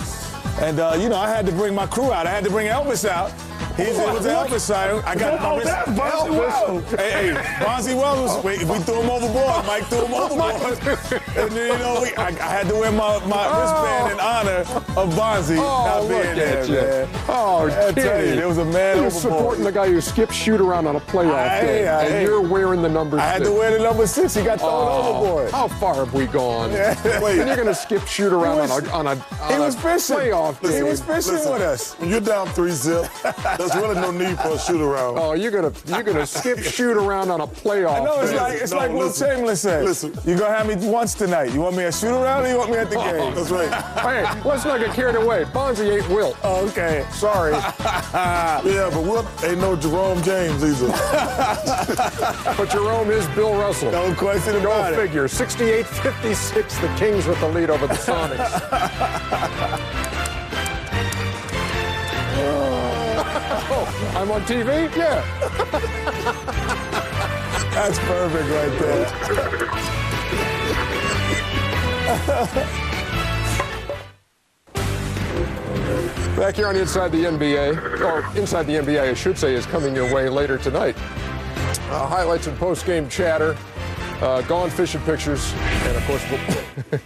And, I had to bring my crew out. I had to bring Elvis out. It was an Elvis sign. I got my wrist. Bonzi Wells. Hey, Bonzi Wells. We threw him overboard. Mike threw him overboard. And then, I had to wear my wristband in honor of Bonzi not being there, man. Oh, I tell you, there was a man overboard. You're supporting the guy who skipped shoot-around on a playoff game, and you're wearing the number 6. I had to wear the number 6. He got thrown overboard. How far have we gone? Yeah. Wait, and you're going to skip shoot-around on a playoff game. He was fishing with us. When you're down 3-0, there's really no need for a shoot-around. Oh, you're gonna skip shoot-around on a playoff. I know, it's like Will Chamberlain said. Listen. You're going to have me once tonight. You want me at shoot-around or you want me at the game? That's right. Hey, let's not get carried away. Bonzi ain't Wilt. Oh, okay. Sorry. Yeah, but Wilt ain't no Jerome James either. But Jerome is Bill Russell. No question about it. Go figure. 68-56, the Kings with the lead over the Sonics. Oh, I'm on TV? Yeah. That's perfect right there. Back here on Inside the NBA, or Inside the NBA, I should say, is coming your way later tonight. Highlights and post-game chatter, gone fishing pictures, and of course,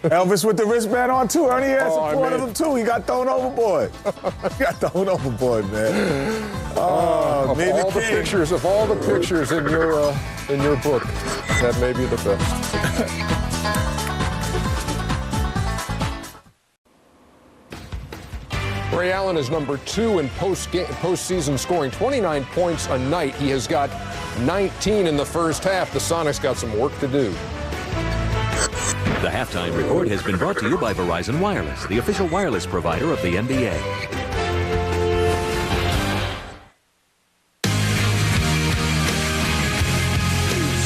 Elvis with the wristband on too. Ernie had support of him too. He got thrown overboard. Man. Of all the pictures in your book, that may be the best. Ray Allen is number 2 in postseason scoring, 29 points a night. He has got 19 in the first half. The Sonics got some work to do. The Halftime Report has been brought to you by Verizon Wireless, the official wireless provider of the NBA.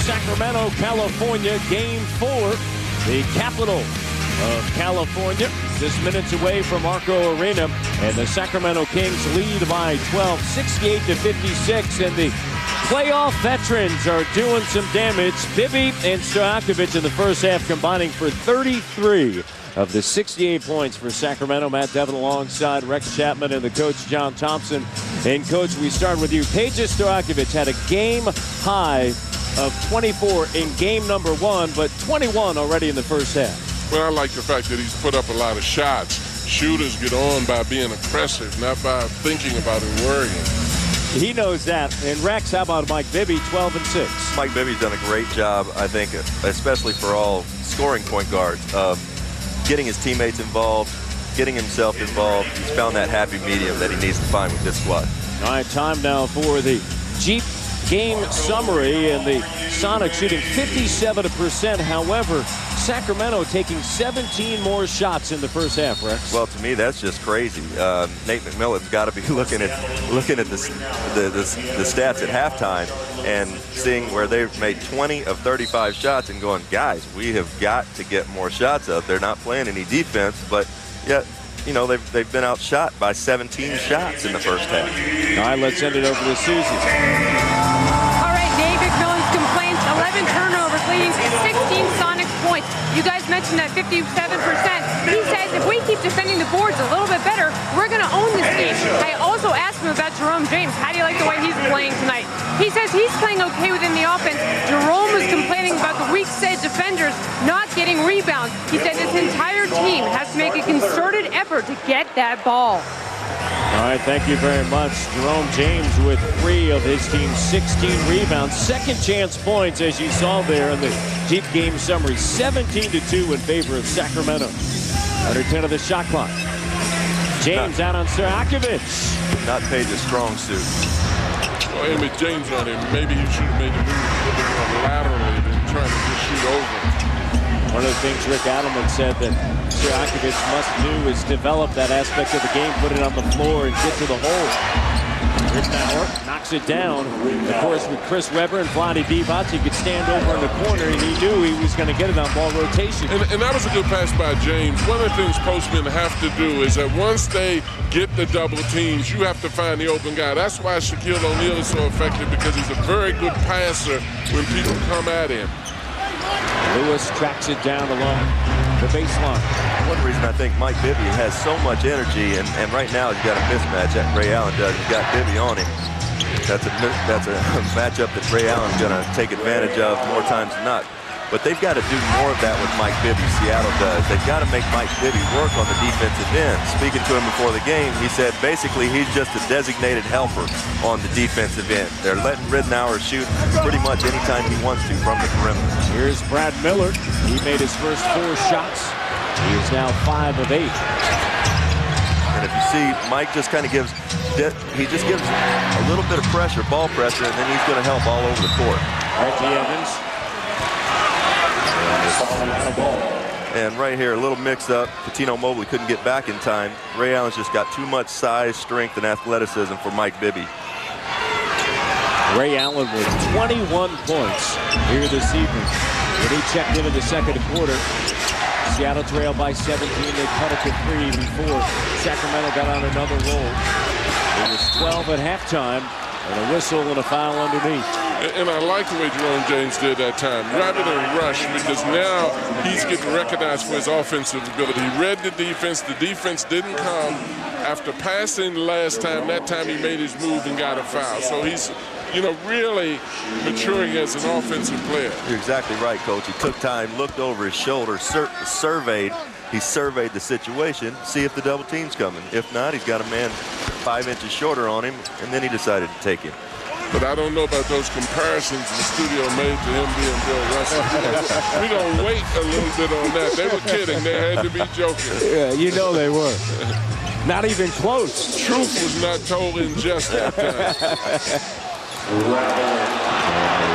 Sacramento, California, Game 4. The capital of California, just minutes away from Arco Arena, and the Sacramento Kings lead by 12, 68-56, and the playoff veterans are doing some damage. Bibby and Stojakovic in the first half combining for 33 of the 68 points for Sacramento. Matt Devin alongside Rex Chapman and the coach John Thompson. And coach, we start with you. Peja Stojakovic had a game-high of 24 in game number 1, but 21 already in the first half. Well, I like the fact that he's put up a lot of shots. Shooters get on by being aggressive, not by thinking about and worrying. He knows that. And Rex, how about Mike Bibby, 12 and 6? Mike Bibby's done a great job, I think, especially for all scoring point guards, of getting his teammates involved, getting himself involved. He's found that happy medium that he needs to find with this squad. All right, time now for the Jeep game summary, and the Sonics shooting 57%. However, Sacramento taking 17 more shots in the first half, Rex. Well, to me, that's just crazy. Nate McMillan's got to be looking at the stats at halftime and seeing where they've made 20 of 35 shots and going, guys, we have got to get more shots up. They're not playing any defense, but yet, you know, they've been outshot by 17 shots in the first half. All right, let's send it over to Susie. All right, Nate McMillan's complaints, 11 turnovers, leading to 16 Sonics points. You guys mentioned that 57%. He says if we keep defending the boards a little bit better, we're going to own this game. I also asked him about Jerome James. How do you like the way he's playing tonight? He says he's playing okay within the offense. Jerome was complaining about the weak-side defenders not getting rebounds. He said this entire team has to make a concerted effort to get that ball. All right, thank you very much. Jerome James with 3 of his team's 16 rebounds. Second chance points, as you saw there in the Jeep game summary. 17-2 in favor of Sacramento. Under 10 of the shot clock. James out on Sirakovic. Not Peja's strong suit. Well, Amy James on him. Maybe he should have made the move a little bit more laterally than trying to just shoot over. One of the things Rick Adelman said that Sirakovic must do is develop that aspect of the game, put it on the floor, and get to the hole. Rittenauer knocks it down. Of course, with Chris Webber and Vlade Divac, he could stand over in the corner, and he knew he was going to get it on ball rotation. And that was a good pass by James. One of the things postmen have to do is that once they get the double teams, you have to find the open guy. That's why Shaquille O'Neal is so effective, because he's a very good passer when people come at him. Lewis tracks it down along the baseline. One reason I think Mike Bibby has so much energy, and right now he's got a mismatch that Ray Allen does. He's got Bibby on him. That's a matchup that Ray Allen's going to take advantage of more times than not. But they've got to do more of that with Mike Bibby. Seattle does. They've got to make Mike Bibby work on the defensive end. Speaking to him before the game, he said basically he's just a designated helper on the defensive end. They're letting Rittenauer shoot pretty much anytime he wants to from the perimeter. Here's Brad Miller. He made his first 4 shots. He is now 5 of 8. And if you see, Mike just kind of gives a little bit of pressure, ball pressure, and then he's going to help all over the court. Reggie Evans. And right here, a little mix-up. Patino Mobley couldn't get back in time. Ray Allen's just got too much size, strength, and athleticism for Mike Bibby. Ray Allen with 21 points here this evening. When he checked in the second quarter, Seattle trailed by 17. They cut it to 3 before Sacramento got on another roll. It was 12 at halftime, and a whistle and a foul underneath. And I like the way Jerome James did that time, rather than rush, because now he's getting recognized for his offensive ability. He read the defense didn't come. After passing last time, that time he made his move and got a foul. So he's, you know, really maturing as an offensive player. You're exactly right, Coach. He took time, looked over his shoulder, surveyed the situation, see if the double team's coming. If not, he's got a man 5 inches shorter on him, and then he decided to take him. But I don't know about those comparisons the studio made to him being Bill Russell. We're going to wait a little bit on that. They were kidding. They had to be joking. Yeah, you know they were. Not even close. Truth was not told in jest that time.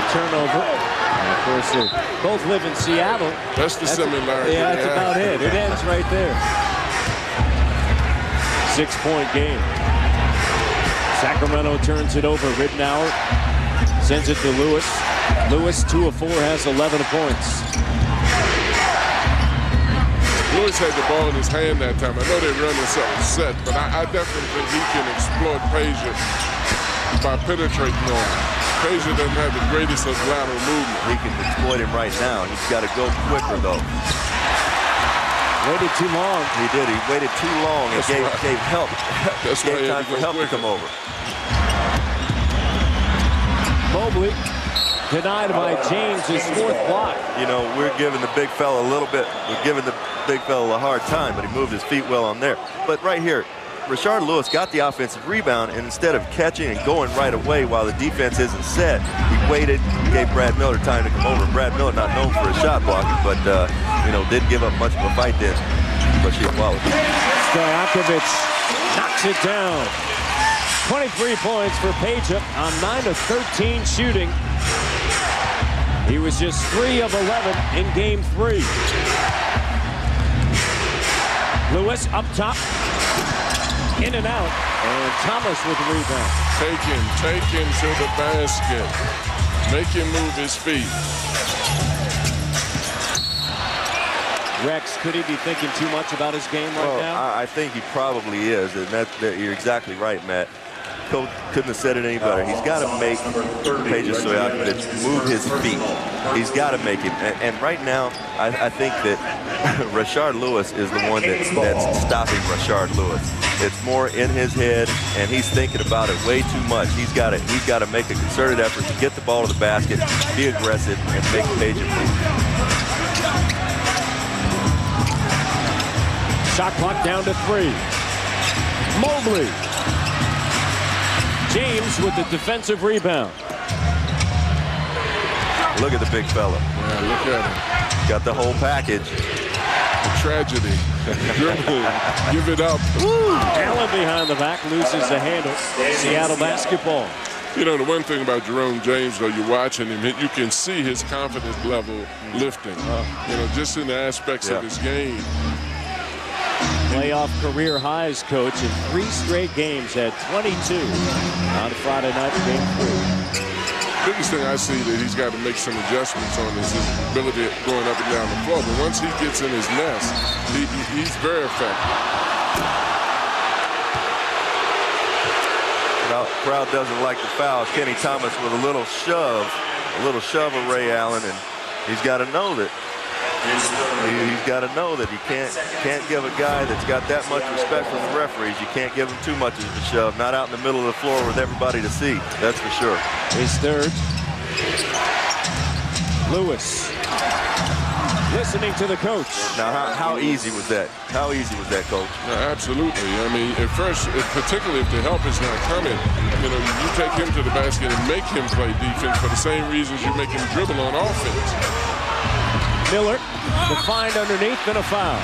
Turnover. And of course, they both live in Seattle. That's the similarity. Yeah, that's about it. It ends right there. 6-point game. Sacramento turns it over. Rittenauer sends it to Lewis. Lewis, 2 of 4, has 11 points. Lewis had the ball in his hand that time. I know they're running something set, but I definitely think he can exploit Peja by penetrating on him. Peja doesn't have the greatest of lateral movement. He can exploit him right now. He's got to go quicker, though. Waited too long. He did. He waited too long and gave help. Gave time for help to come over. Mobley denied by James, his 4th block. You know, we're giving the big fella a little bit, we're giving the big fella a hard time, but he moved his feet well on there. But right here, Rashard Lewis got the offensive rebound, and instead of catching and going right away while the defense isn't set, he waited, gave Brad Miller time to come over. Brad Miller, not known for his shot blocking, but, you know, didn't give up much of a fight then. But she followed. Stojakovic knocks it down. 23 points for Peja on 9 of 13 shooting. He was just 3 of 11 in game 3. Lewis up top, in and out, and Thomas with the rebound. Take him to the basket. Make him move his feet. Rex, could he be thinking too much about his game right now? I think he probably is, and you're exactly right, Matt. Coach couldn't have said it any better. He's got to make Peja27p move his feet. He's got to make him. And right now, I think that Rashard Lewis is the one that's stopping Rashard Lewis. It's more in his head, and he's thinking about it way too much. He's got to make a concerted effort to get the ball to the basket, be aggressive, and make Peja move. Shot clock down to 3. Mobley. James with the defensive rebound. Look at the big fella. Yeah, look at him. Got the whole package. A tragedy. Give it up. Allen behind the back loses the handle. Seattle basketball. You know, the one thing about Jerome James, though, you're watching him, you can see his confidence level lifting. You know, just in the aspects of his game. Playoff career highs, coach, in 3 straight games, had 22 on Friday night in game 3. Biggest thing I see that he's got to make some adjustments on is his ability going up and down the floor. But once he gets in his nest, he's very effective. Well, the crowd doesn't like the foul. Kenny Thomas with a little shove of Ray Allen, and he's got to know that. He's got to know that he can't give a guy that's got that much respect from the referees. You can't give him too much of a shove. Not out in the middle of the floor with everybody to see. That's for sure. His 3rd. Lewis listening to the coach. Now, how easy was that? How easy was that, Coach? No, absolutely. I mean, at first, particularly if the help is not coming, you know, you take him to the basket and make him play defense for the same reasons you make him dribble on offense. Miller defined underneath and a foul.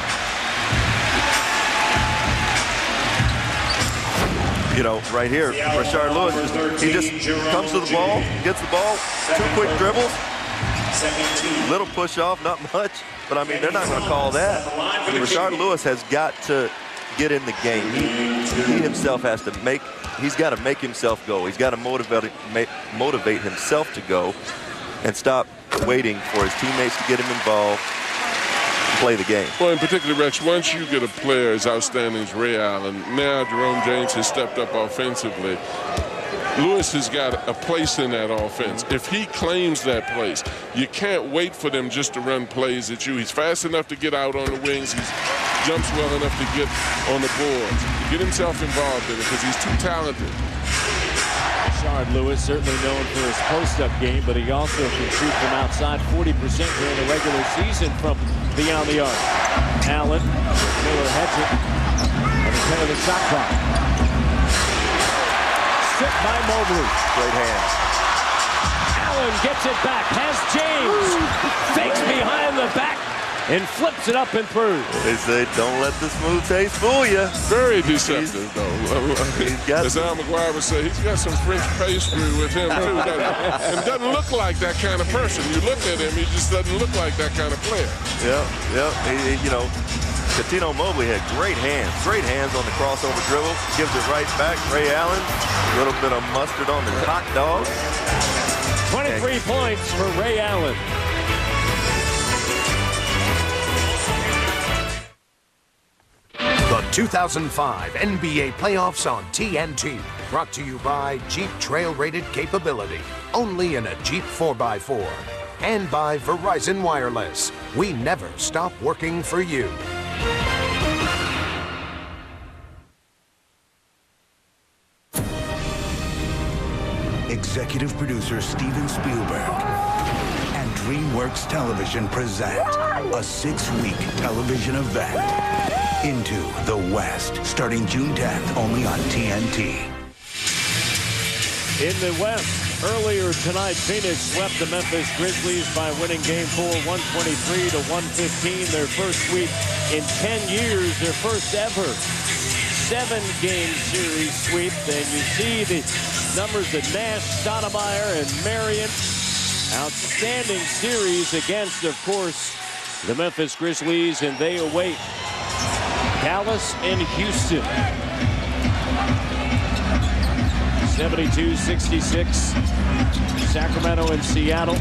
You know, right here, Rashard Lewis, he just comes to the ball, gets the ball, 2 quick dribbles, little push off, not much, but I mean, they're not going to call that. Rashard Lewis has got to get in the game. He himself has to he's got to make himself go. He's got to motivate himself to go and stop waiting for his teammates to get him involved and play the game. Well, in particular, Rex, once you get a player as outstanding as Ray Allen, now Jerome James has stepped up offensively. Lewis has got a place in that offense. If he claims that place, you can't wait for them just to run plays at you. He's fast enough to get out on the wings. He jumps well enough to get on the boards. Get himself involved in it because he's too talented. Rashard Lewis certainly known for his post-up game, but he also can shoot from outside 40% during the regular season from beyond the arc. Allen, Miller heads it, and the 10 of the shot clock. Stripped by Mobley. Great hands. Allen gets it back, has James, fakes behind the back, and flips it up and through. They say, don't let the smooth taste fool you. Very deceptive, though. As Al McGuire would say, he's got some French pastry with him, too, doesn't he? And doesn't look like that kind of person. You look at him, he just doesn't look like that kind of player. Yeah. You know, Catino Mobley had great hands on the crossover dribble. Gives it right back. Ray Allen, a little bit of mustard on the hot dog. 23 points for Ray Allen. The 2005 NBA Playoffs on TNT. Brought to you by Jeep Trail Rated Capability. Only in a Jeep 4x4. And by Verizon Wireless. We never stop working for you. Executive executive producer Steven Spielberg and DreamWorks Television present a 6-week television event, Into the West, starting June 10th only on TNT. In the West, earlier tonight, Phoenix swept the Memphis Grizzlies by winning Game 4, 123-115. Their first sweep in 10 years, their first ever 7-game series sweep. And you see the numbers that Nash, Stoudemire, and Marion. Outstanding series against, of course, the Memphis Grizzlies, and they await Dallas and Houston. 72-66, Sacramento and Seattle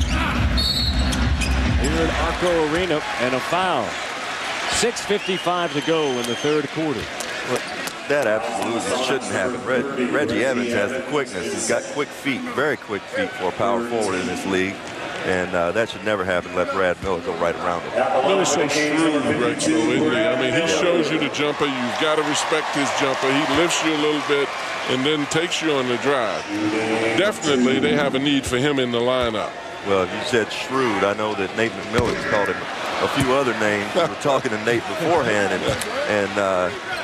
here in Arco Arena, and a foul. 6:55 to go in the third quarter. Well, that absolutely shouldn't happen. Reggie Evans has the quickness. He's got quick feet, very quick feet for a power forward in this league. And that should never happen. Let Brad Miller go right around him. Miller's so shrewd, Rex, though, isn't he? I mean, he shows you the jumper. You've got to respect his jumper. He lifts you a little bit and then takes you on the drive. Definitely, they have a need for him in the lineup. Well, if you said shrewd, I know that Nate McMillan has called him a few other names. We were talking to Nate beforehand and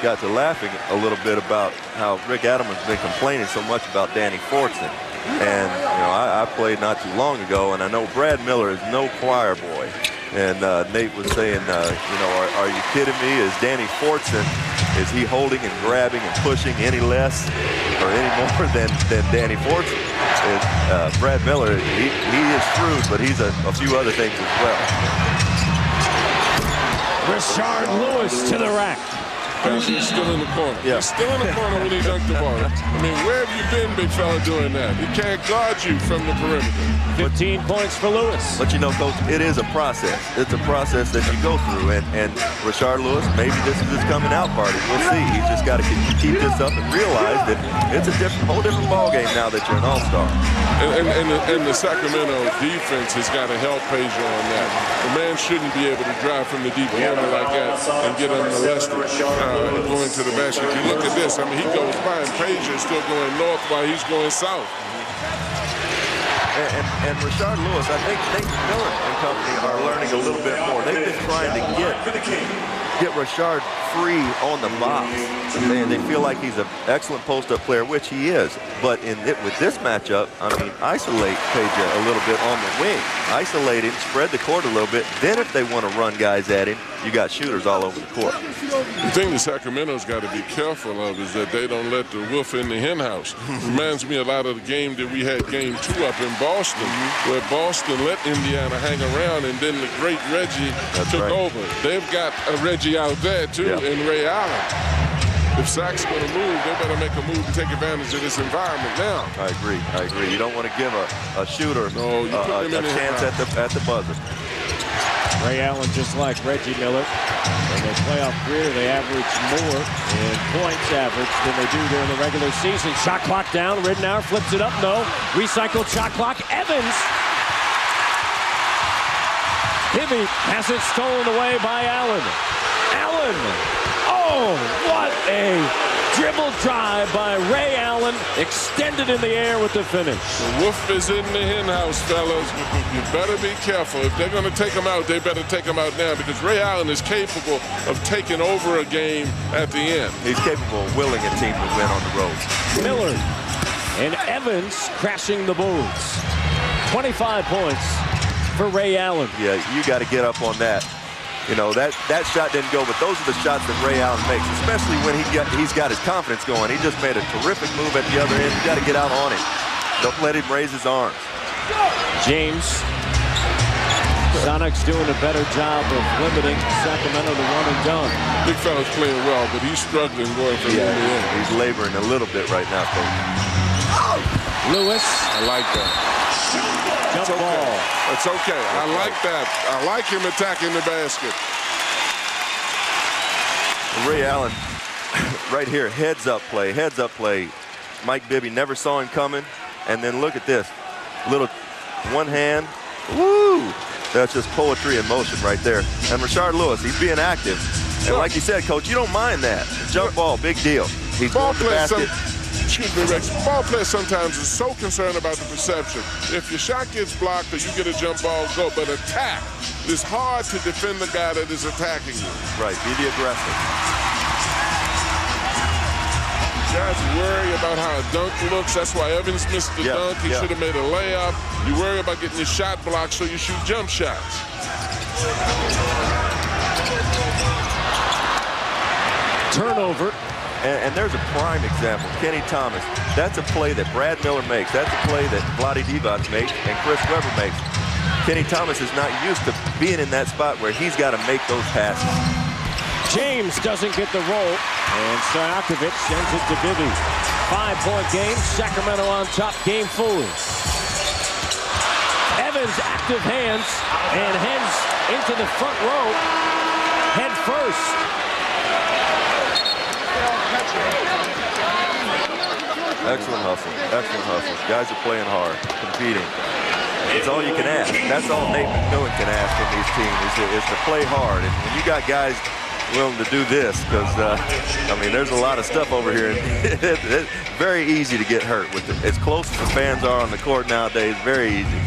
got to laughing a little bit about how Rick Adelman's been complaining so much about Danny Fortson. And, you know, I played not too long ago, and I know Brad Miller is no choir boy. And Nate was saying, you know, are you kidding me? Is Danny Fortson, is he holding and grabbing and pushing any less or any more than Danny Fortson? And, Brad Miller, he is shrewd, but he's a few other things as well. Rashard Lewis to the rack. He's still in the corner. Yeah. He's still in the corner when he dunked the ball. I mean, where have you been, big fella, doing that? He can't guard you from the perimeter. 15 points for Lewis. But you know, Coach, it is a process. It's a process that you go through. And Rashard Lewis, maybe this is his coming out party. We'll see. He's just got to keep this up and realize that it's a whole different ball game now that you're an all-star. And the Sacramento defense has got to help Peja on that. The man shouldn't be able to drive from the deep corner like that and get unmolested going to the basket. You look at this. I mean, he goes by, and Peja is still going north while he's going south. And Rashard Lewis, I think Nate Miller and company are learning a little bit more. They've been trying to get Rashard free on the box. And they feel like he's an excellent post-up player, which he is. But with this matchup, I mean, isolate Peja a little bit on the wing. Isolate him, spread the court a little bit. Then if they want to run guys at him, you got shooters all over the court. The thing that Sacramento's got to be careful of is that they don't let the wolf in the hen house. Reminds me a lot of the game that we had Game 2 up in Boston, where Boston let Indiana hang around, and then the great Reggie took over. They've got a Reggie out there, too, and Ray Allen. If Sac's going to move, they better make a move to take advantage of this environment now. I agree. You don't want to give a shooter a chance at the buzzer. Ray Allen, just like Reggie Miller, in their playoff career, they average more in points average than they do during the regular season. Shot clock down. Ridenour flips it up. No. Recycled shot clock. Evans. Hibby has it stolen away by Allen. Allen. Oh, what a dribble drive by Ray Allen, extended in the air with the finish. The wolf is in the hen house, fellas. You better be careful. If they're going to take him out, they better take him out now, because Ray Allen is capable of taking over a game at the end. He's capable of willing a team to win on the road. Miller and Evans crashing the Bulls. 25 points for Ray Allen. Yeah, you got to get up on that. You know, that shot didn't go, but those are the shots that Ray Allen makes, especially when he's got his confidence going. He just made a terrific move at the other end. You got to get out on him. Don't let him raise his arms. James. Sonics doing a better job of limiting Sacramento to one and done. Big fella's playing well, but he's struggling going from the end. He's laboring a little bit right now, Coach. Lewis. I like that. Jump ball. It's okay. I like that. I like him attacking the basket. Ray Allen, right here, heads up play. Mike Bibby never saw him coming. And then look at this. Little one hand. Woo! That's just poetry in motion right there. And Rashard Lewis, he's being active. And like you said, Coach, you don't mind that. Jump ball, big deal. He's going to the basket. excuse me, Rex, ball players sometimes are so concerned about the perception. If your shot gets blocked or you get a jump ball, go. But attack. It's hard to defend the guy that is attacking you. Right, be the aggressor. Guys worry about how a dunk looks. That's why Evans missed the dunk. He should have made a layup. You worry about getting your shot blocked, so you shoot jump shots. Turnover. And there's a prime example, Kenny Thomas. That's a play that Brad Miller makes. That's a play that Vlade Divac makes and Chris Webber makes. Kenny Thomas is not used to being in that spot where he's got to make those passes. James doesn't get the roll, and Stojakovic sends it to Bibby. 5-point game, Sacramento on top, game full. Evans, active hands, and heads into the front row, head first. Excellent hustle, excellent hustle. Guys are playing hard, competing. It's all you can ask. That's all Nate McMillan can ask from these teams is to play hard. And when you got guys willing to do this, because, I mean, there's a lot of stuff over here. It's very easy to get hurt. With it. As close as the fans are on the court nowadays, very easy.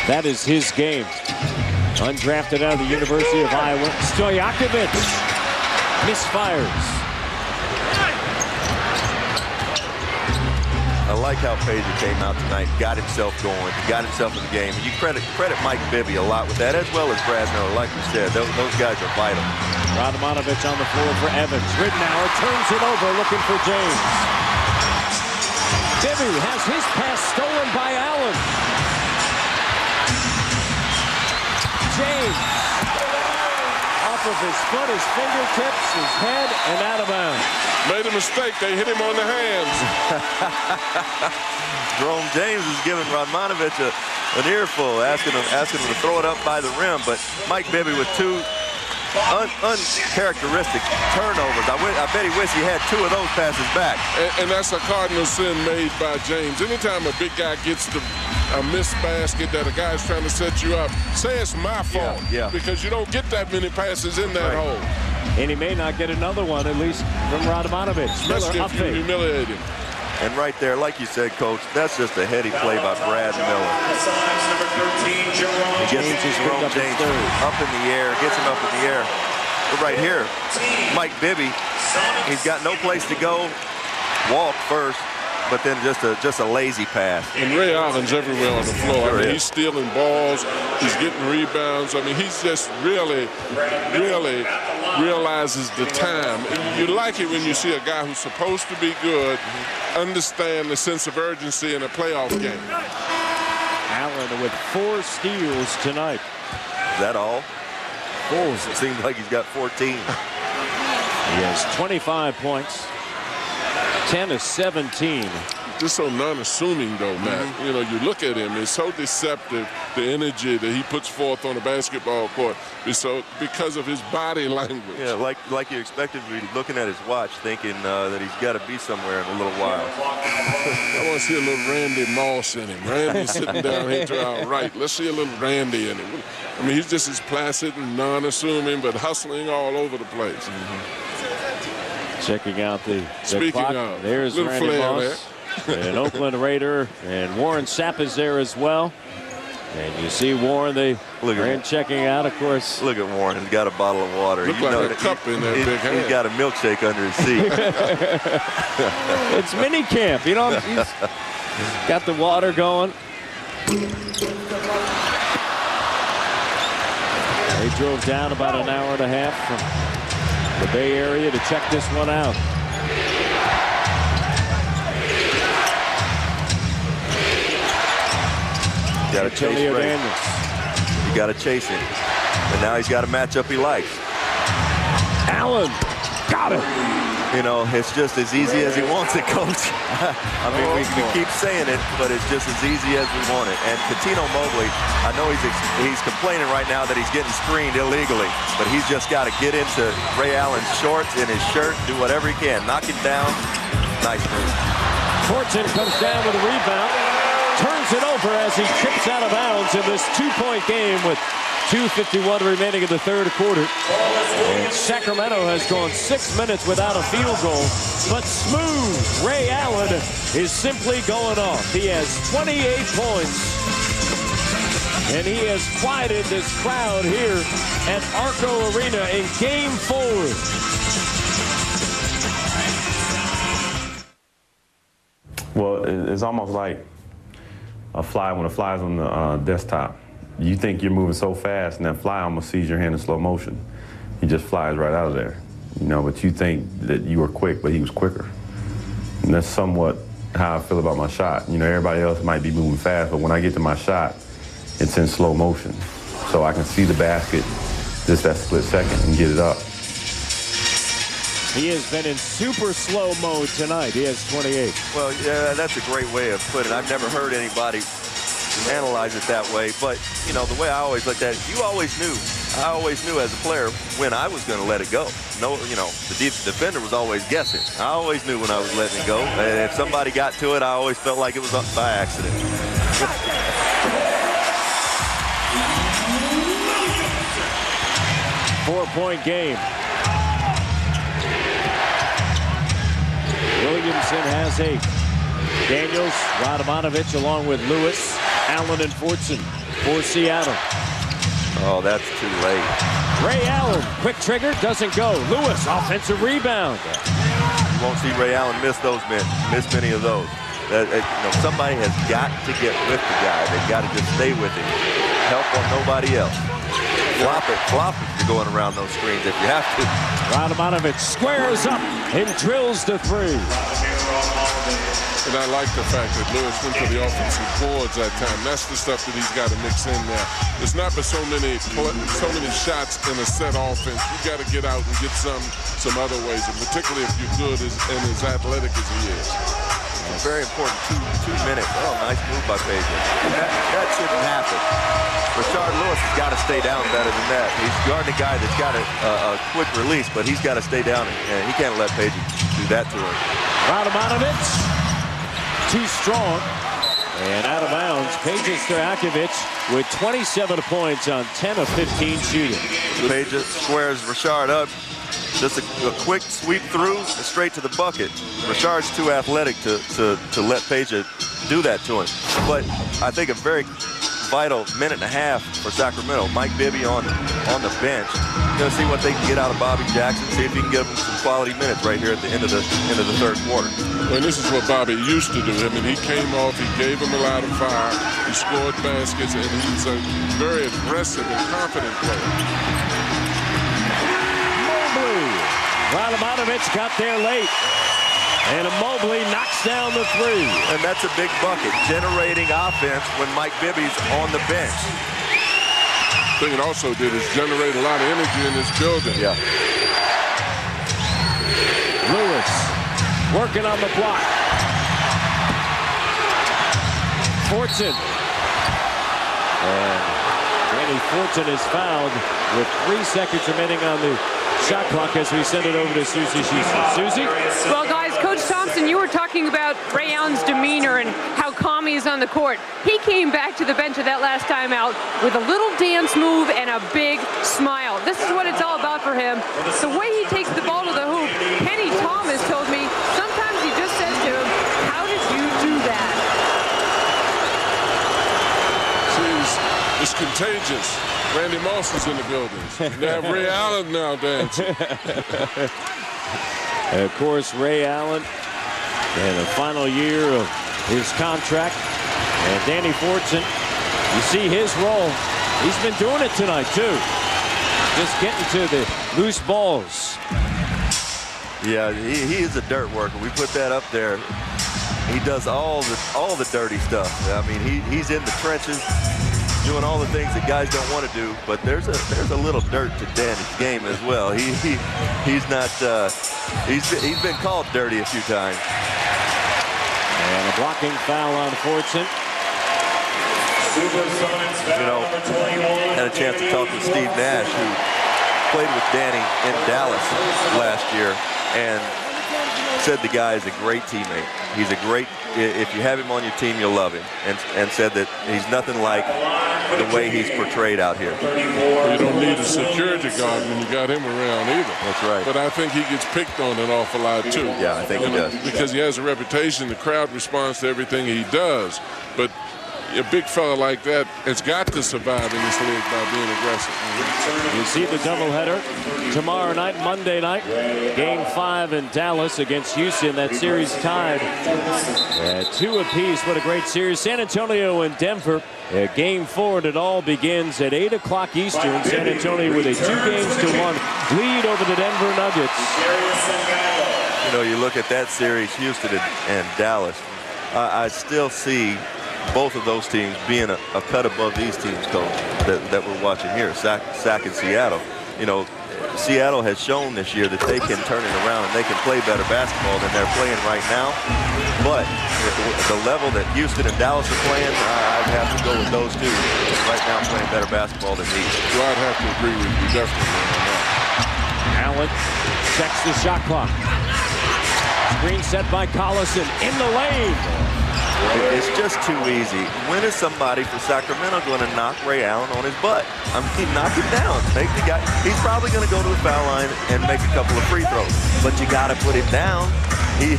That is his game. Undrafted out of the University of Iowa. Stojakovic misfires. I like how Peja came out tonight, got himself going, got himself in the game. And you credit Mike Bibby a lot with that, as well as Brad Miller. Like we said, those guys are vital. Radmanovic on the floor for Evans. Ridnour turns it over, looking for James. Bibby has his pass stolen by Allen. James, off of his foot, his fingertips, his head, and out of bounds. Made a mistake. They hit him on the hands. Jerome James is giving Radmanovic an earful, asking him to throw it up by the rim. But Mike Bibby with two uncharacteristic turnovers. I bet he wished he had two of those passes back. And that's a cardinal sin made by James. Anytime a big guy gets a missed basket that a guy's trying to set you up, say it's my fault. Because you don't get that many passes in that hole. And he may not get another one, at least from Radmanovic. Especially if you humiliate him. And right there, like you said, Coach, that's just a heady play by Brad Miller. He gets Jerome James up in the air, gets him up in the air. But right here, Mike Bibby, he's got no place to go. Walk first, but then just a lazy pass. And Ray Allen's everywhere on the floor. I mean, he's stealing balls. He's getting rebounds. I mean, he's just really realizes the time. You like it when you see a guy who's supposed to be good understand the sense of urgency in a playoff game. Allen with 4 steals tonight. Is that all? 4. It seems like he's got 14. He has 25 points. 10 of 17. Just so non-assuming, though, Matt. You know, you look at him, it's so deceptive, the energy that he puts forth on the basketball court, because of his body language. Yeah, like you expected to be looking at his watch, thinking that he's got to be somewhere in a little while. I want to see a little Randy Moss in him. Randy's sitting down here to our right. Let's see a little Randy in him. I mean, he's just as placid and non-assuming, but hustling all over the place. Checking out the Speaking clock. of, There's Randy Moss. An Oakland Raider, and Warren Sapp is there as well. And you see Warren, checking out, of course. Look at Warren. He's got a bottle of water. Look like a cup in that big hand. He's got a milkshake under his seat. It's mini camp. You know, he's got the water going. They drove down about an hour and a half from the Bay Area to check this one out. You got to chase Ray. You got to chase him. And now he's got a matchup he likes. Allen got it. You know, it's just as easy as he wants it, Coach. I mean, we keep saying it, but it's just as easy as we want it. And Cuttino Mobley, I know he's complaining right now that he's getting screened illegally, but he's just got to get into Ray Allen's shorts, in his shirt, do whatever he can. Knock him down. Nice move. Fortune comes down with a rebound. turns it over as he trips out of bounds in this 2-point game with 2:51 remaining in the third quarter. And Sacramento has gone 6 minutes without a field goal, but smooth Ray Allen is simply going off. He has 28 points, and he has quieted this crowd here at Arco Arena in Game 4. Well, it's almost like a fly when a fly's on the desktop. You think you're moving so fast, and that fly almost sees your hand in slow motion. He just flies right out of there, you know, but you think that you were quick, but he was quicker. And that's somewhat how I feel about my shot. You know, everybody else might be moving fast, but when I get to my shot, it's in slow motion. So I can see the basket just that split second and get it up. He has been in super slow mode tonight. He has 28. Well, yeah, that's a great way of putting it. I've never heard anybody analyze it that way, but you know, the way I always looked at it, I always knew as a player when I was going to let it go. No, you know, the defender was always guessing. I always knew when I was letting it go, and if somebody got to it, I always felt like it was by accident. 4-point game. Williamson has 8. Daniels, Radovanovic along with Lewis, Allen and Fortson for Seattle. Oh, that's too late. Ray Allen, quick trigger, doesn't go. Lewis, offensive rebound. You won't see Ray Allen miss many of those. You know, somebody has got to get with the guy. They've got to just stay with him. Help on nobody else. Flop it if you're going around those screens if you have to. Radovanovic squares up and drills the 3. And I like the fact that Lewis went to the offensive boards that time. That's the stuff that he's got to mix in there. There's not but so many shots in a set offense. You got to get out and get some other ways, and particularly if you're good and as athletic as he is. Very important 2 minutes. Oh, nice move by Peja. That shouldn't happen. Rashard Lewis has got to stay down better than that. He's guarding a guy that's got a quick release, but he's got to stay down, and he can't let Peja do that to him. Radovanovic, too strong, and out of bounds. Peja Stojakovic with 27 points on 10 of 15 shooting. Peja squares Rashard up. Just a quick sweep through and straight to the bucket. Rashard's too athletic to let Peja do that to him. But I think a very vital minute and a half for Sacramento. Mike Bibby on the bench. Going to see what they can get out of Bobby Jackson. See if he can give him some quality minutes right here at the end of the third quarter. Well, this is what Bobby used to do. I mean, he came off, he gave him a lot of fire, he scored baskets, and he's a very aggressive and confident player. Radovanovic got there late, and Mobley knocks down the 3. And that's a big bucket, generating offense when Mike Bibby's on the bench. The thing it also did is generate a lot of energy in this building. Yeah. Lewis working on the block. Fortson. And Danny Fortson is fouled with 3 seconds remaining on the shot clock as we send it over to Susie Schuster. Susie? Well, guys, Coach Thompson, you were talking about Ray Allen's demeanor and how calm he is on the court. He came back to the bench at that last timeout with a little dance move and a big smile. This is what it's all about for him. The way he takes the ball to the hoop, Kenny Thomas told me, sometimes he just says to him, how did you do that? It's contagious. Randy Moss is in the building. They have Ray Allen now dancing. Of course, Ray Allen in the final year of his contract. And Danny Fortson, you see his role. He's been doing it tonight, too. Just getting to the loose balls. Yeah, he is a dirt worker. We put that up there. He does all the dirty stuff. I mean, he's in the trenches, doing all the things that guys don't want to do, but there's a little dirt to Danny's game as well. He's not he's been called dirty a few times. And a blocking foul on Fortson. You know, had a chance to talk with Steve Nash, who played with Danny in Dallas last year, and said the guy is a great teammate. He's a great, if you have him on your team, you'll love him. And said that he's nothing like the way he's portrayed out here. Well, you don't need a security guard when you got him around either. That's right. But I think he gets picked on an awful lot too. Yeah, I think he does. Because he has a reputation, the crowd responds to everything he does. But a big fella like that has got to survive in this league by being aggressive. You see the doubleheader tomorrow night, Monday night. Game 5 in Dallas against Houston. That series tied at 2 apiece. What a great series. San Antonio and Denver. Game 4, and it all begins at 8 o'clock Eastern. San Antonio with a 2-1 lead over the Denver Nuggets. You know, you look at that series, Houston and Dallas. I still see both of those teams being a cut above these teams, Coach, that we're watching here, Sac and Seattle. You know, Seattle has shown this year that they can turn it around and they can play better basketball than they're playing right now. But the level that Houston and Dallas are playing, I'd have to go with those two right now playing better basketball than these. Well, I'd have to agree with you, definitely on that. Allen checks the shot clock. Screen set by Collison in the lane. It's just too easy. When is somebody for Sacramento going to knock Ray Allen on his butt? I mean, knock him down. Make the guy. He's probably going to go to the foul line and make a couple of free throws. But you got to put him down. He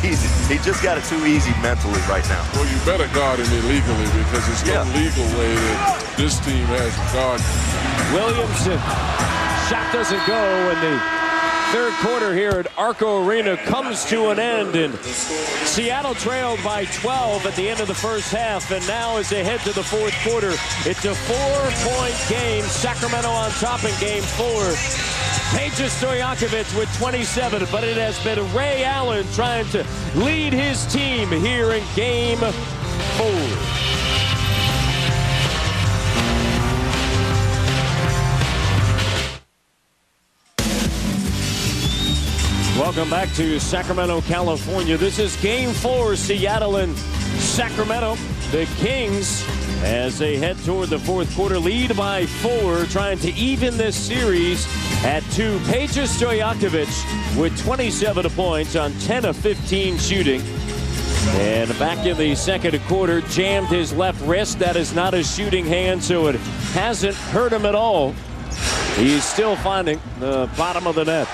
just got it too easy mentally right now. Well, you better guard him illegally because it's no legal way that this team has to guard him. Williamson. Shot doesn't go, and the third quarter here at Arco Arena comes to an end, and Seattle trailed by 12 at the end of the first half, and now as they head to the fourth quarter, it's a 4-point game. Sacramento on top in game 4. Peja Stojakovic with 27, but it has been Ray Allen trying to lead his team here in game 4. Welcome back to Sacramento, California. This is Game 4, Seattle and Sacramento. The Kings, as they head toward the fourth quarter, lead by 4, trying to even this series at 2. Peja Stojakovic with 27 points on 10 of 15 shooting. And back in the second quarter, jammed his left wrist. That is not a shooting hand, so it hasn't hurt him at all. He's still finding the bottom of the net.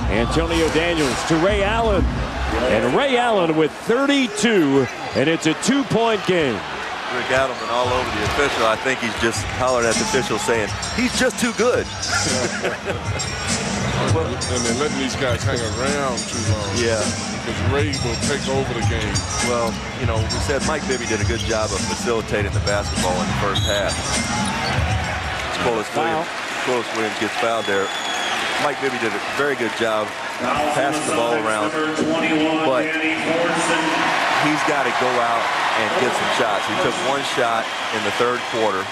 Antonio Daniels to Ray Allen. And Ray Allen with 32, and it's a 2-point game. Rick Adelman all over the official. I think he's just hollered at the official saying, he's just too good. And they're letting these guys hang around too long. Yeah. Because Ray will take over the game. Well, you know, we said Mike Bibby did a good job of facilitating the basketball in the first half. Williams gets fouled there. Mike Bibby did a very good job passing the ball around, but he's got to go out and get some shots. He took one shot in the third quarter.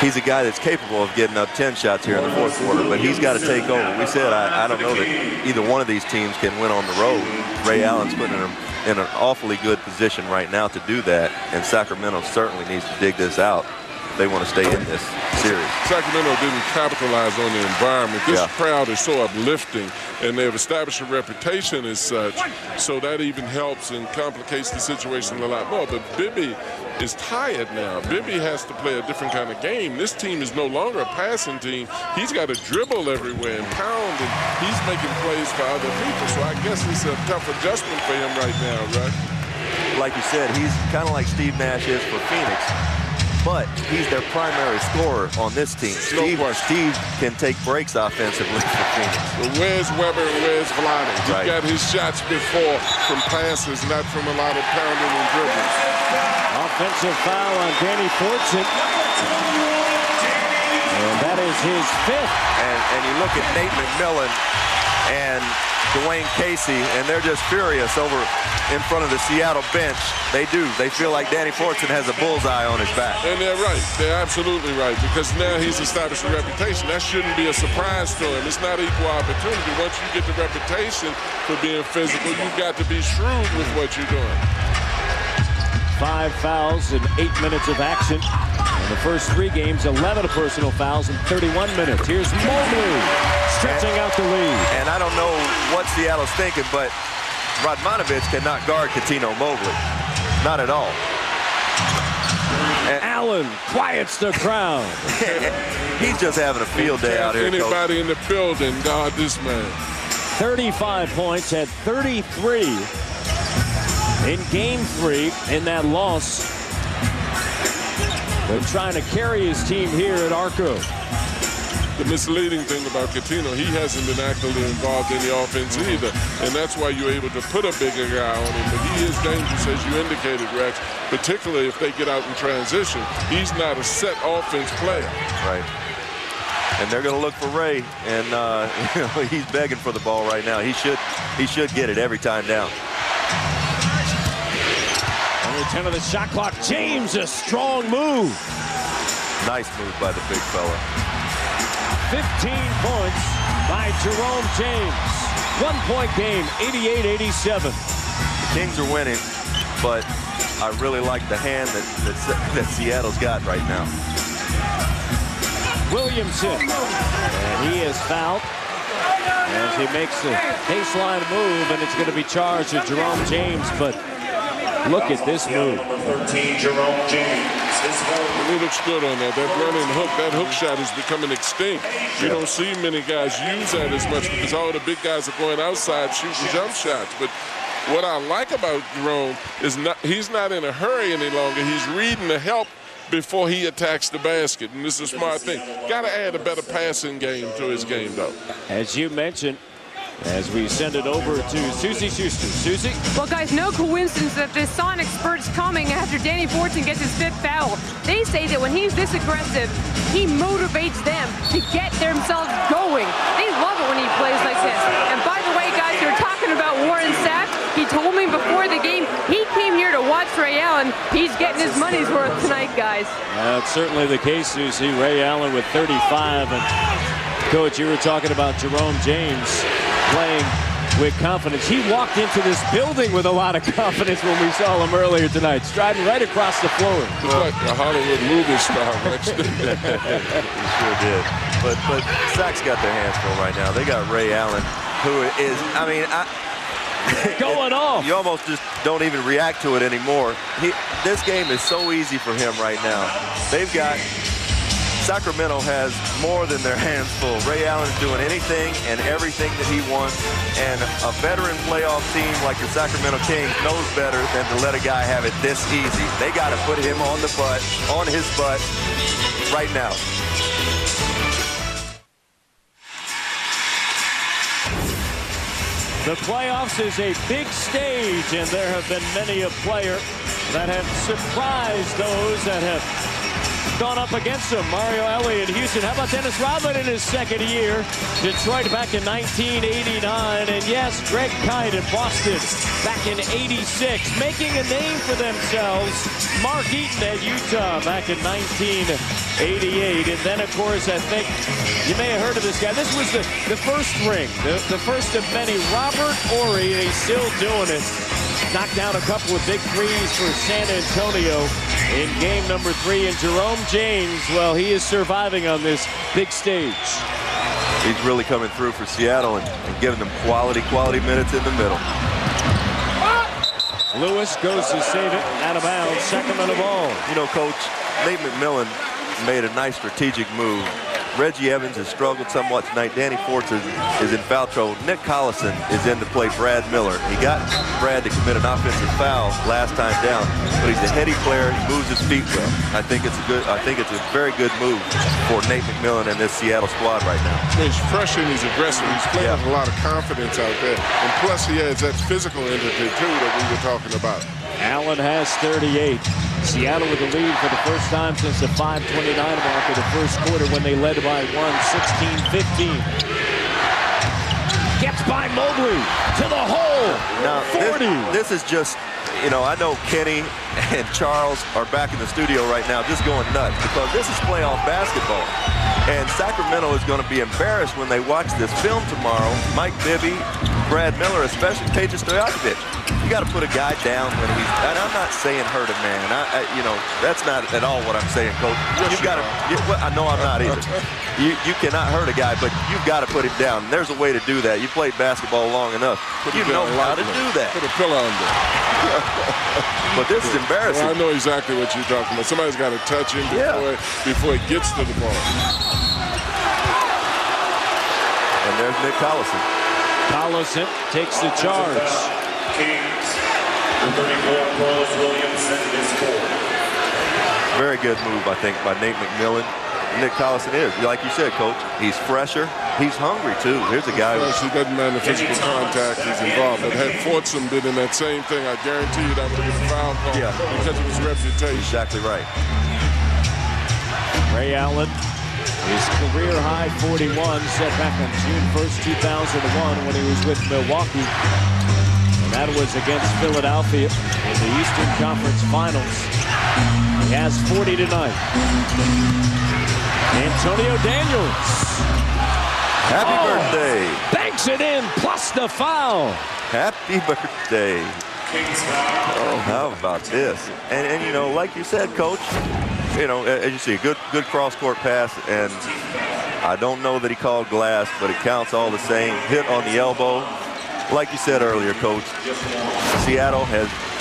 He's a guy that's capable of getting up 10 shots here in the fourth quarter, but he's got to take over. We said I don't know that either one of these teams can win on the road. Ray Allen's putting him in an awfully good position right now to do that, and Sacramento certainly needs to dig this out. They want to stay in this series. Sacramento didn't capitalize on the environment. This crowd is so uplifting, and they've established a reputation as such, so that even helps and complicates the situation a lot more. But Bibby is tired now. Bibby has to play a different kind of game. This team is no longer a passing team. He's got to dribble everywhere and pound, and he's making plays for other people. So I guess it's a tough adjustment for him right now, right? Like you said, he's kind of like Steve Nash is for Phoenix. But he's their primary scorer on this team. Steve can take breaks offensively for Phoenix. Well, where's Weber and where's Vlade? He got his shots before from passes, not from a lot of pounding and dribbles. Offensive foul on Danny Fortson. And that is his 5th. And you look at Nate McMillan and Dwayne Casey, and they're just furious over in front of the Seattle bench. They do. They feel like Danny Fortson has a bullseye on his back. And they're right. They're absolutely right, because now he's established a reputation. That shouldn't be a surprise to him. It's not equal opportunity. Once you get the reputation for being physical, you've got to be shrewd with what you're doing. 5 fouls in 8 minutes of action. In the first 3 games, 11 personal fouls in 31 minutes. Here's Mobley stretching out the lead. And I don't know what Seattle's thinking, but Radmanovich cannot guard Coutinho Mobley. Not at all. And Allen quiets the crowd. He's just having a field day out here. Anybody in the building guard this man. 35 points, had 33 in Game 3 in that loss. They're trying to carry his team here at Arco. The misleading thing about Coutinho, he hasn't been actively involved in the offense either, and that's why you're able to put a bigger guy on him. But he is dangerous, as you indicated, Rex, particularly if they get out in transition. He's not a set offense player. Right. And they're going to look for Ray, and you know, he's begging for the ball right now. He should get it every time down. Only 10 of the shot clock. James, a strong move. Nice move by the big fella. 15 points by Jerome James. 1-point game, 88-87. The Kings are winning, but I really like the hand that Seattle's got right now. Williamson, and he is fouled as he makes a baseline move, and it's going to be charged to Jerome James, but look at this move. Number 13, Jerome James. He looks good on that. That running hook, that hook shot is becoming extinct. You don't see many guys use that as much because all the big guys are going outside shooting jump shots. But what I like about Jerome is he's not in a hurry any longer. He's reading the help before he attacks the basket, and this is a smart thing. Got to add a better passing game to his game, though. As you mentioned, as we send it over to Susie Schuster. Susie? Well, guys, no coincidence that this sonic spurt's coming after Danny Fortson gets his 5th foul. They say that when he's this aggressive, he motivates them to get themselves going. They love it when he plays like this. And by the way, guys, you're talking about Warren Sapp. He told me before the game he came here to watch Ray Allen. He's getting his money's worth tonight, guys. That's certainly the case, Susie. Ray Allen with 35. And Coach, you were talking about Jerome James playing with confidence. He walked into this building with a lot of confidence when we saw him earlier tonight, striding right across the floor. It's like a Hollywood movie star, Rex. He sure did. But Sac's got their hands full right now. They got Ray Allen, who is, I mean, going off. You almost just don't even react to it anymore. This game is so easy for him right now. Sacramento has more than their hands full. Ray Allen's doing anything and everything that he wants, and a veteran playoff team like the Sacramento Kings knows better than to let a guy have it this easy. They got to put him on his butt right now. The playoffs is a big stage, and there have been many a player that have surprised those that have gone up against him. Mario Elliott in Houston. How about Dennis Rodman in his 2nd year? Detroit back in 1989. And yes, Greg Kite in Boston back in 86. Making a name for themselves. Mark Eaton at Utah back in 1988. And then, of course, I think you may have heard of this guy. This was the first ring. The first of many. Robert Horry, and he's still doing it. Knocked down a couple of big threes for San Antonio in game number 3. And Jerome James, well, he is surviving on this big stage. He's really coming through for Seattle and giving them quality minutes in the middle. Lewis goes to save it out of bounds. Sacramento ball. You know, Coach, Nate McMillan made a nice strategic move. Reggie Evans has struggled somewhat tonight. Danny Fortson is in foul trouble. Nick Collison is in to play Brad Miller. He got Brad to commit an offensive foul last time down, but he's a heady player. He moves his feet well. I think it's a very good move for Nate McMillan and this Seattle squad right now. He's fresh and he's aggressive. He's playing with a lot of confidence out there, and plus he has that physical entity too that we were talking about. Allen has 38. Seattle with the lead for the first time since the 5:29 mark of the first quarter when they led by 16-15. Gets by Mobley to the hole. Now, 40. This is just, you know, I know Kenny and Charles are back in the studio right now just going nuts because this is playoff basketball. And Sacramento is going to be embarrassed when they watch this film tomorrow. Mike Bibby, Brad Miller, especially Peja27p. You got to put a guy down when he's, and I'm not saying hurt a man. You know, that's not at all what I'm saying, Coach. You've got to, I know I'm not either. You cannot hurt a guy, but you've got to put him down. And there's a way to do that. You played basketball long enough. You know how to do that. Put a pillow under. But this is embarrassing. Well, I know exactly what you're talking about. Somebody's got to touch him before he gets to the ball. And there's Nick Collison. Collison takes the charge. Kings, the 34, Carlos Williamson is 4. Very good move, I think, by Nate McMillan. Nick Collison is, like you said, Coach, he's fresher. He's hungry, too. Here's a guy who doesn't mind the physical contact he's involved. But had Fortson been in that same thing, I guarantee you that would have been a foul call because of his reputation. Exactly right. Ray Allen, his career-high 41, set back on June 1st, 2001 when he was with Milwaukee. And that was against Philadelphia in the Eastern Conference Finals. He has 40 tonight. Antonio Daniels. Happy birthday. Banks it in, plus the foul. Happy birthday. Oh, how about this? And you know, like you said, Coach, you know, as you see, good cross-court pass, and I don't know that he called glass, but it counts all the same. Hit on the elbow. Like you said earlier, Coach,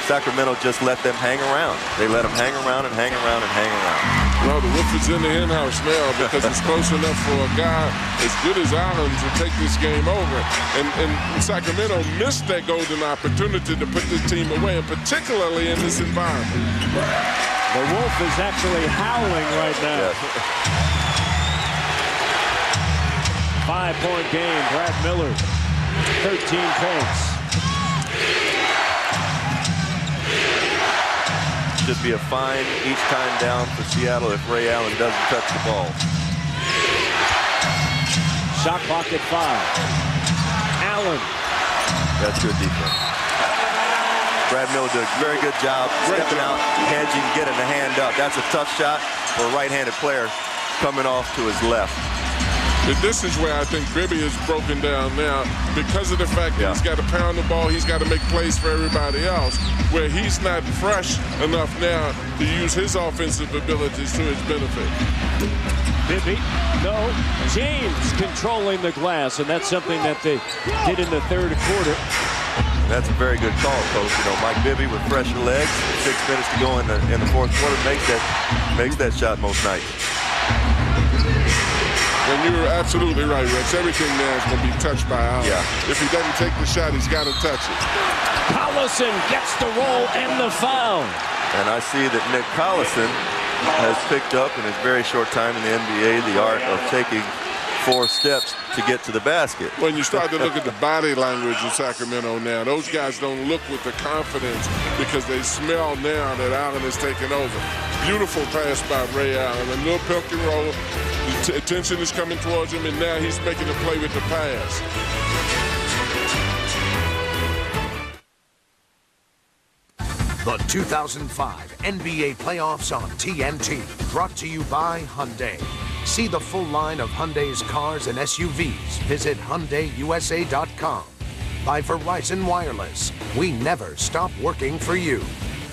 Sacramento just let them hang around. They let them hang around and hang around and hang around. Well, the roof is in the in-house now because it's close enough for a guy as good as Allen to take this game over. And Sacramento missed that golden opportunity to put this team away, and particularly in this environment. The wolf is actually howling right now. Yes. 5-point game. Brad Miller, 13 points. Should be a fine each time down for Seattle if Ray Allen doesn't touch the ball. Shot clock at 5. Allen. That's good defense. Brad Miller did a very good job stepping out, hedging, getting the hand up. That's a tough shot for a right-handed player coming off to his left. This is where I think Bibby is broken down now because of the fact that he's got to pound the ball, he's got to make plays for everybody else, where he's not fresh enough now to use his offensive abilities to his benefit. Bibby, no. James controlling the glass, and that's something that they did in the third quarter. That's a very good call, Coach. You know, Mike Bibby with fresher legs, 6 minutes to go in the fourth quarter, makes that shot most nights. And you're absolutely right, Rex. Everything now is going to be touched by Allen. Yeah. If he doesn't take the shot, he's got to touch it. Collison gets the roll and the foul. And I see that Nick Collison has picked up in his very short time in the NBA the art of taking 4 steps to get to the basket. When you start to look at the body language of Sacramento now, those guys don't look with the confidence because they smell now that Allen is taking over. Beautiful pass by Ray Allen. A little pick and roll. The attention is coming towards him, and now he's making a play with the pass. The 2005 NBA Playoffs on TNT, brought to you by Hyundai. See the full line of Hyundai's cars and SUVs. Visit HyundaiUSA.com. By Verizon Wireless, we never stop working for you.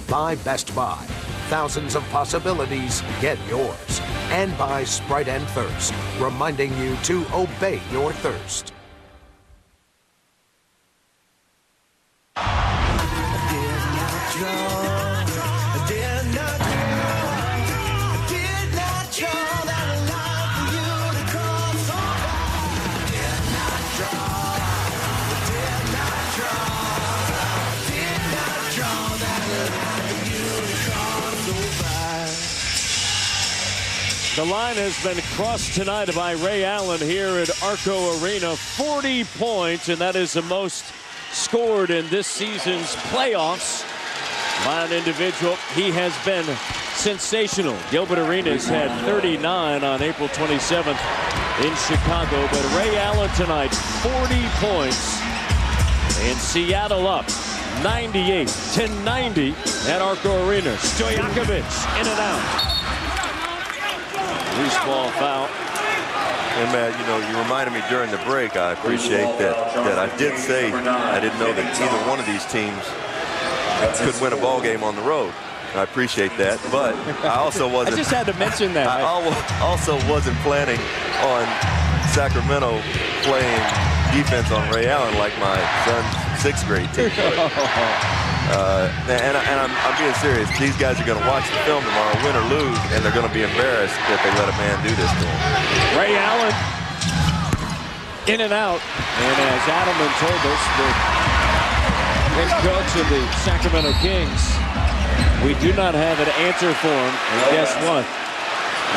By Best Buy, thousands of possibilities, get yours. And by Sprite and Thirst, reminding you to obey your thirst. The line has been crossed tonight by Ray Allen here at Arco Arena. 40 points, and that is the most scored in this season's playoffs by an individual. He has been sensational. Gilbert Arenas had 39 on April 27th in Chicago, but Ray Allen tonight, 40 points, and Seattle up 98-90 at Arco Arena. Stojakovic in and out. Loose ball foul. And Matt, you know, you reminded me during the break, I appreciate that I did say I didn't know that either one of these teams could win a ball game on the road. I appreciate that, but I also wasn't. I just had to mention that. I also wasn't planning on Sacramento playing defense on Ray Allen like my son's 6th grade team. And I'm being serious. These guys are going to watch the film tomorrow, win or lose, and they're going to be embarrassed that they let a man do this to them. Ray Allen in and out. And as Adelman told us, the head coach of the Sacramento Kings, we do not have an answer for him. And guess what?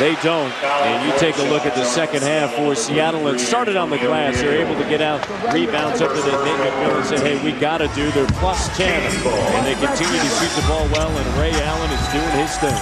They don't. And you take a look at the second half for Seattle. It started on the glass. They're able to get out rebounds up to the Nate McMillan and say, hey, we got to do. They're +10. And they continue to shoot the ball well. And Ray Allen is doing his thing.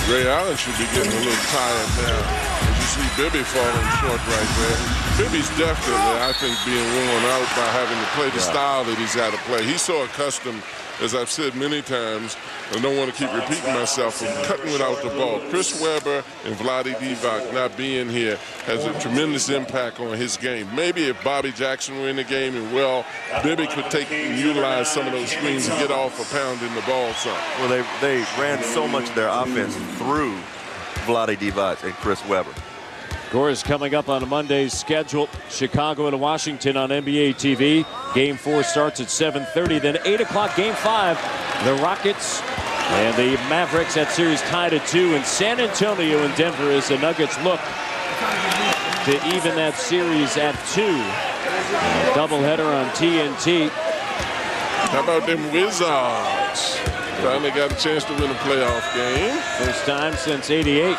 Ray Allen should be getting a little tired now. As you see Bibby falling short right there. Bibby's definitely, I think, being worn out by having to play the style that he's had to play. He's so accustomed, as I've said many times, I don't want to keep repeating myself, of cutting without the ball. Chris Webber and Vlade Divac not being here has a tremendous impact on his game. Maybe if Bobby Jackson were in the game and Bibby could take and utilize some of those screens and get off for pounding the ball some. Well, they ran so much of their offense through Vlade Divac and Chris Webber. Scores coming up on a Monday's schedule. Chicago and Washington on NBA TV. Game 4 starts at 7:30. Then 8 o'clock, Game 5. The Rockets and the Mavericks. That series tied at 2. And San Antonio and Denver as the Nuggets look to even that series at 2. A doubleheader on TNT. How about them Wizards? Finally got a chance to win a playoff game. First time since '88.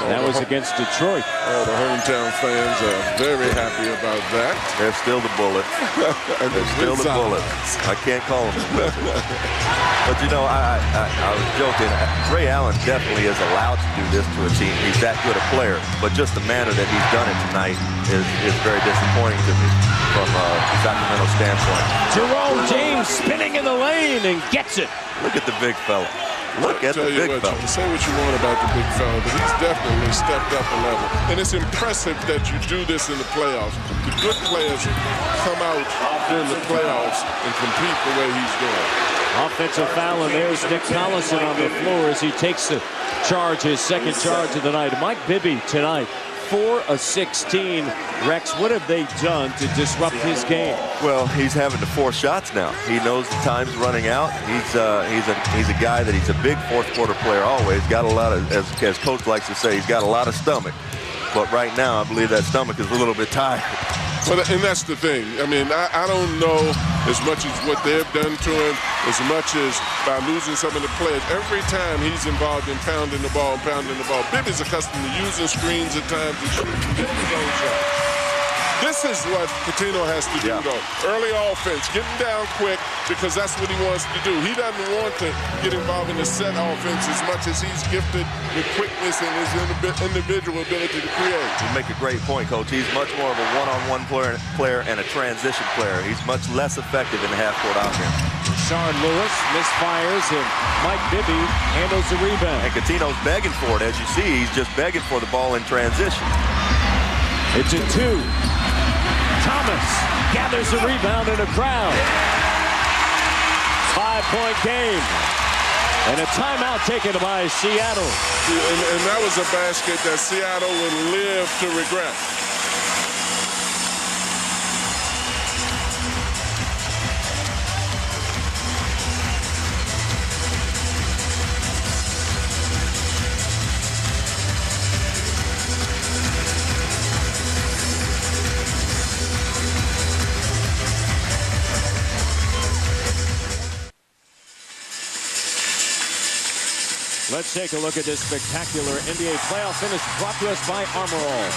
That was against Detroit. All the hometown fans are very happy about that. They're still the Bullets. They're still the Bullets. I can't call them special. But, you know, I was joking. Ray Allen definitely is allowed to do this to a team. He's that good a player. But just the manner that he's done it tonight is very disappointing to me from a Sacramento standpoint. Jerome James spinning in the lane and gets it. Look at the big fella. Look at the big fella. You can say what you want about the big fella, but he's definitely stepped up a level. And it's impressive that you do this in the playoffs. The good players come out during the playoffs and compete the way he's doing. Offensive foul, and there's Nick Collison on the floor as he takes the charge, his second charge of the night. Mike Bibby tonight, 4 of 16. Rex, what have they done to disrupt his game? Well, he's having to force shots now. He knows the time's running out. He's a guy that he's a big fourth quarter player always. Got a lot of, as Coach likes to say, he's got a lot of stomach. But right now, I believe that stomach is a little bit tired. Well, and that's the thing. I mean, I don't know as much as what they've done to him, as much as by losing some of the players. Every time he's involved in pounding the ball, Bibby's accustomed to using screens at times and shooting his own shot. This is what Pitino has to do, though. Early offense, getting down quick, because that's what he wants to do. He doesn't want to get involved in the set offense as much as he's gifted with quickness and his individual ability to create. You make a great point, Coach. He's much more of a one-on-one player and a transition player. He's much less effective in the half-court offense. Rashard Lewis misfires, and Mike Bibby handles the rebound. And Coutinho's begging for it. As you see, he's just begging for the ball in transition. It's a 2. Thomas gathers a rebound in a crowd. 5-point game. And a timeout taken by Seattle. And that was a basket that Seattle would live to regret. Let's take a look at this spectacular NBA playoff finish brought to us by Armor All.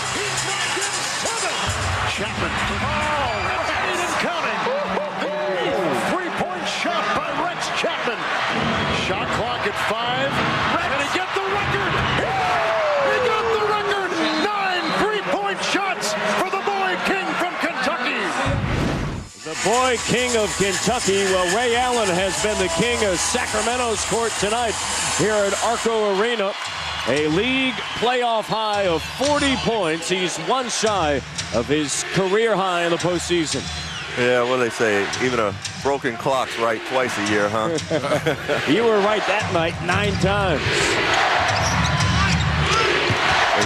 Chapman. Oh, 8 and counting. Three-point shot by Rex Chapman. Shot clock at 5. Rex, and he got the record. He got the record. 9 3-point shots for the boy king from Kentucky. The boy king of Kentucky. Well, Ray Allen has been the king of Sacramento's court tonight here at Arco Arena. A league playoff high of 40 points. He's one shy of his career high in the postseason. Yeah, what do they say? Even a broken clock's right twice a year, huh? You were right that night 9 times.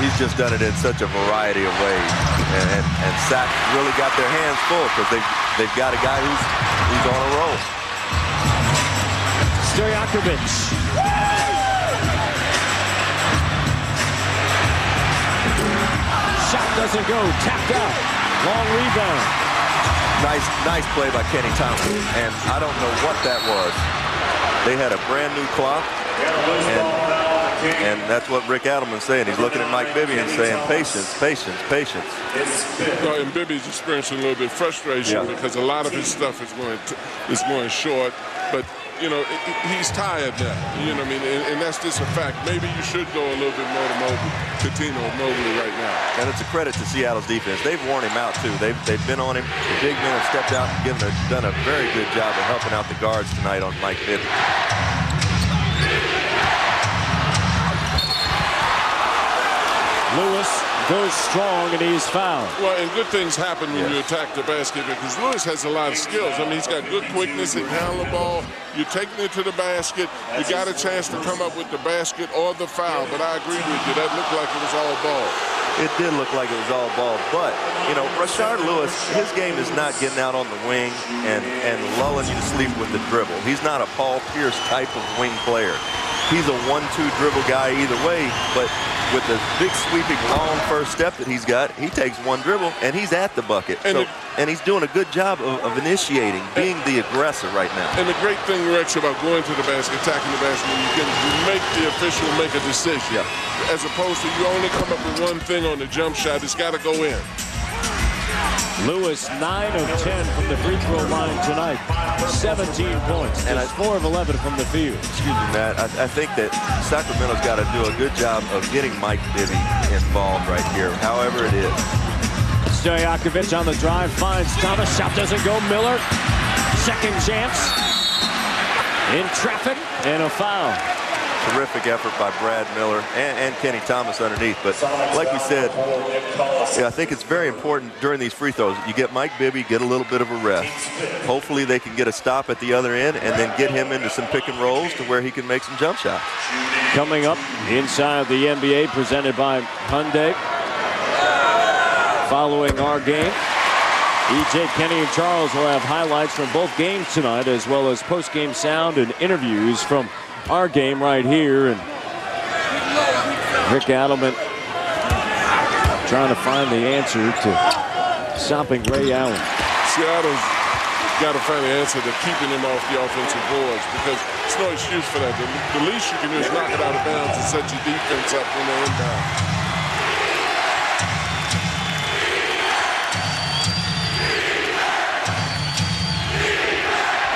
He's just done it in such a variety of ways. And Sac really got their hands full because they've got a guy who's on a roll. Stojakovic. Shot doesn't go. Tapped out. Long rebound. Nice play by Kenny Thomas. And I don't know what that was. They had a brand new clock. And that's what Rick Adelman's saying. He's looking at Mike Bibby and saying, patience, patience, patience. Well, and Bibby's experiencing a little bit of frustration because a lot of his stuff is going short. But, you know, he's tired now. You know what I mean? And that's just a fact. Maybe you should go a little bit more to Mobley right now. And it's a credit to Seattle's defense. They've worn him out, too. They've been on him. The big men have stepped out and done a very good job of helping out the guards tonight on Mike Bibby. Lewis goes strong and he's fouled. Well, and good things happen when you attack the basket because Lewis has a lot of skills. I mean, he's got good quickness. He can handle the ball. You're taking it to the basket. You got a chance to come up with the basket or the foul. But I agree with you. That looked like it was all ball. It did look like it was all ball. But, you know, Rashard Lewis, his game is not getting out on the wing and lulling you to sleep with the dribble. He's not a Paul Pierce type of wing player. He's a 1-2 dribble guy either way, but with the big sweeping long first step that he's got, he takes one dribble and he's at the bucket. And he's doing a good job of initiating, being the aggressor right now. And the great thing, Rex, about going to the basket, attacking the basket, you make the official make a decision. As opposed to you only come up with one thing on the jump shot, it's got to go in. Lewis 9 of 10 from the free throw line tonight. 17 points. And 4 of 11 from the field. Excuse me, Matt. I think that Sacramento's got to do a good job of getting Mike Bibby involved right here, however it is. Stojakovic on the drive, finds Thomas. Shot doesn't go. Miller, second chance. In traffic and a foul. Terrific effort by Brad Miller and Kenny Thomas underneath. But like we said, I think it's very important during these free throws. You get Mike Bibby, get a little bit of a rest. Hopefully they can get a stop at the other end and then get him into some pick and rolls to where he can make some jump shots. Coming up inside the NBA, presented by Hyundai. Following our game, EJ, Kenny, and Charles will have highlights from both games tonight, as well as post-game sound and interviews from our game right here. And Rick Adelman trying to find the answer to stopping Ray Allen. Seattle's got to find the answer to keeping him off the offensive boards because it's no excuse for that. The least you can do is knock it out of bounds and set your defense up when they're inbound.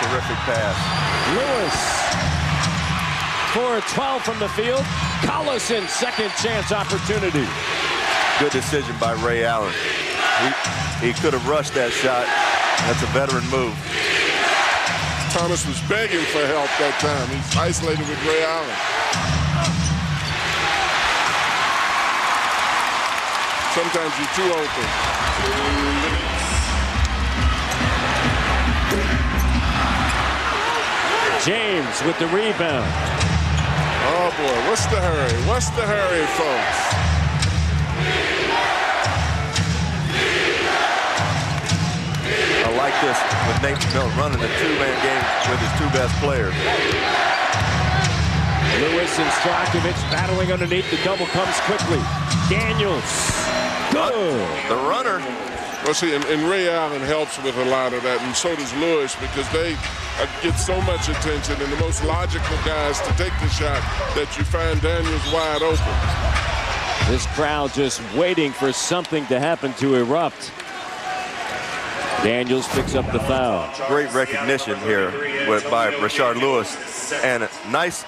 Terrific pass. Lewis. 4 of 12 from the field. Collison, second chance opportunity. Good decision by Ray Allen. He could have rushed that shot. That's a veteran move. Thomas was begging for help that time. He's isolated with Ray Allen. Sometimes you're too open. James with the rebound. Oh, boy, what's the hurry? What's the hurry, folks? I like this with Nate Miller running a two-man game with his two best players. Lewis and Stojakovic battling underneath. The double comes quickly. Daniels. Good. The runner. Well, see, and Ray Allen helps with a lot of that, and so does Lewis, because they get so much attention, and the most logical guys to take the shot that you find Daniels wide open. This crowd just waiting for something to happen to erupt. Daniels picks up the foul. Great recognition here by Rashard Lewis, and a nice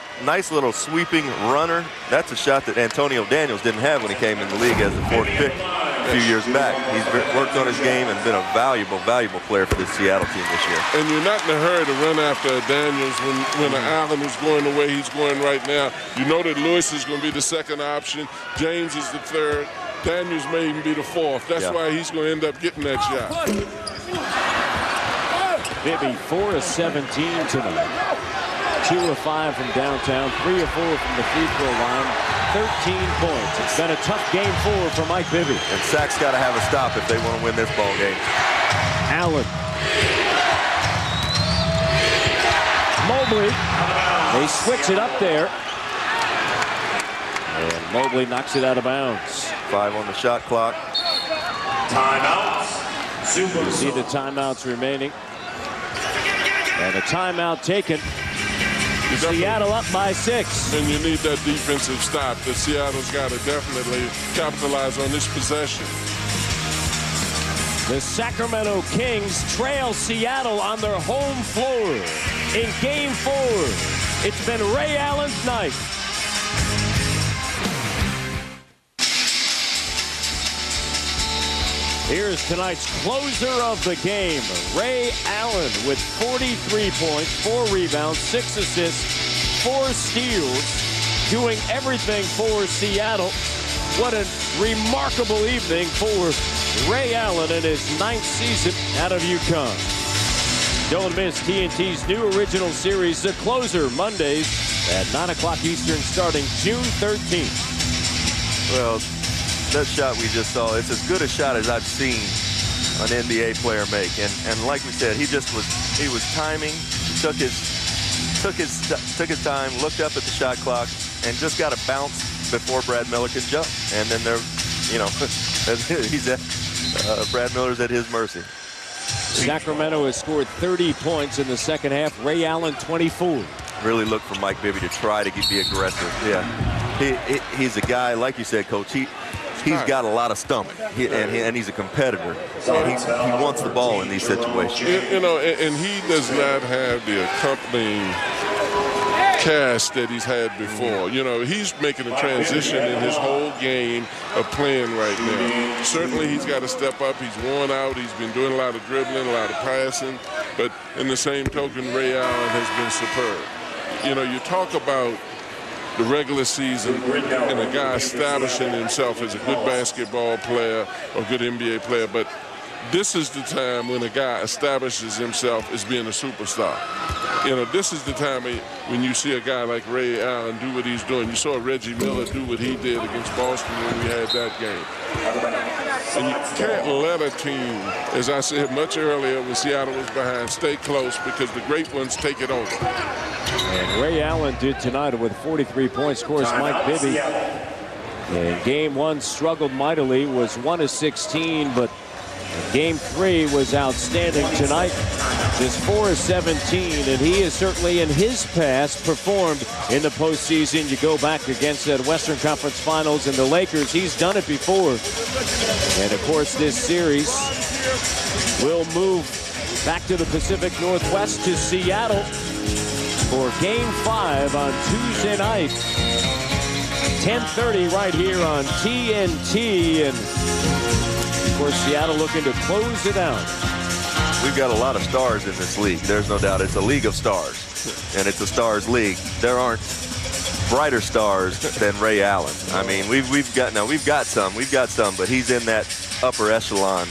little sweeping runner. That's a shot that Antonio Daniels didn't have when he came in the league as the fourth pick. a few years back. He's worked on his game and been a valuable player for this Seattle team this year. And you're not in a hurry to run after Daniels when Allen is going the way he's going right now. You know that Lewis is going to be the second option. James is the third. Daniels may even be the fourth. That's why he's going to end up getting that shot. Bibby 4 of 17 tonight. 2 of 5 from downtown, 3 of 4 from the free throw line, 13 points. It's been a tough game for Mike Bibby. And Sac's got to have a stop if they want to win this ball game. Allen. Mobley. They switch it up there. And Mobley knocks it out of bounds. 5 on the shot clock. Timeouts. You see the timeouts remaining. And a timeout taken. Seattle up by 6. And you need that defensive stop that Seattle's got to definitely capitalize on this possession. The Sacramento Kings trail Seattle on their home floor in Game 4. It's been Ray Allen's night. Here's tonight's closer of the game, Ray Allen, with 43 points, 4 rebounds, 6 assists, 4 steals, doing everything for Seattle. What a remarkable evening for Ray Allen in his 9th season out of UConn. Don't miss TNT's new original series, The Closer, Mondays at 9 o'clock Eastern, starting June 13th. Well, that shot we just saw, it's as good a shot as I've seen an NBA player make. And like we said, he was timing, took his time, looked up at the shot clock, and just got a bounce before Brad Miller could jump. And then Brad Miller's at his mercy. Sacramento has scored 30 points in the second half. Ray Allen 24. Really look for Mike Bibby to try to be aggressive. Yeah, he's a guy, like you said, Coach. He's got a lot of stomach, and he's a competitor. And he wants the ball in these situations. And he does not have the accompanying cast that he's had before. He's making a transition in his whole game of playing right now. Certainly he's got to step up. He's worn out. He's been doing a lot of dribbling, a lot of passing. But in the same token, Ray Allen has been superb. You talk about the regular season and a guy establishing himself as a good basketball player or good NBA player, but this is the time when a guy establishes himself as being a superstar. This is the time when you see a guy like Ray Allen do what he's doing. You saw Reggie Miller do what he did against Boston when we had that game. And you can't let a team, as I said much earlier when Seattle was behind, stay close, because the great ones take it over. And Ray Allen did tonight with 43 points. Of course, Mike Bibby in Game 1 struggled mightily, was 1 of 16, but Game 3 was outstanding tonight. Just 4 of 17, and he has certainly in his past performed in the postseason. You go back against that Western Conference Finals and the Lakers, he's done it before. And of course, this series will move back to the Pacific Northwest to Seattle for Game 5 on Tuesday night. 10:30 right here on TNT, and of course Seattle looking to close it out. We've got a lot of stars in this league. There's no doubt. It's a league of stars, and it's a stars league. There aren't brighter stars than Ray Allen. I mean, we've got some, but he's in that upper echelon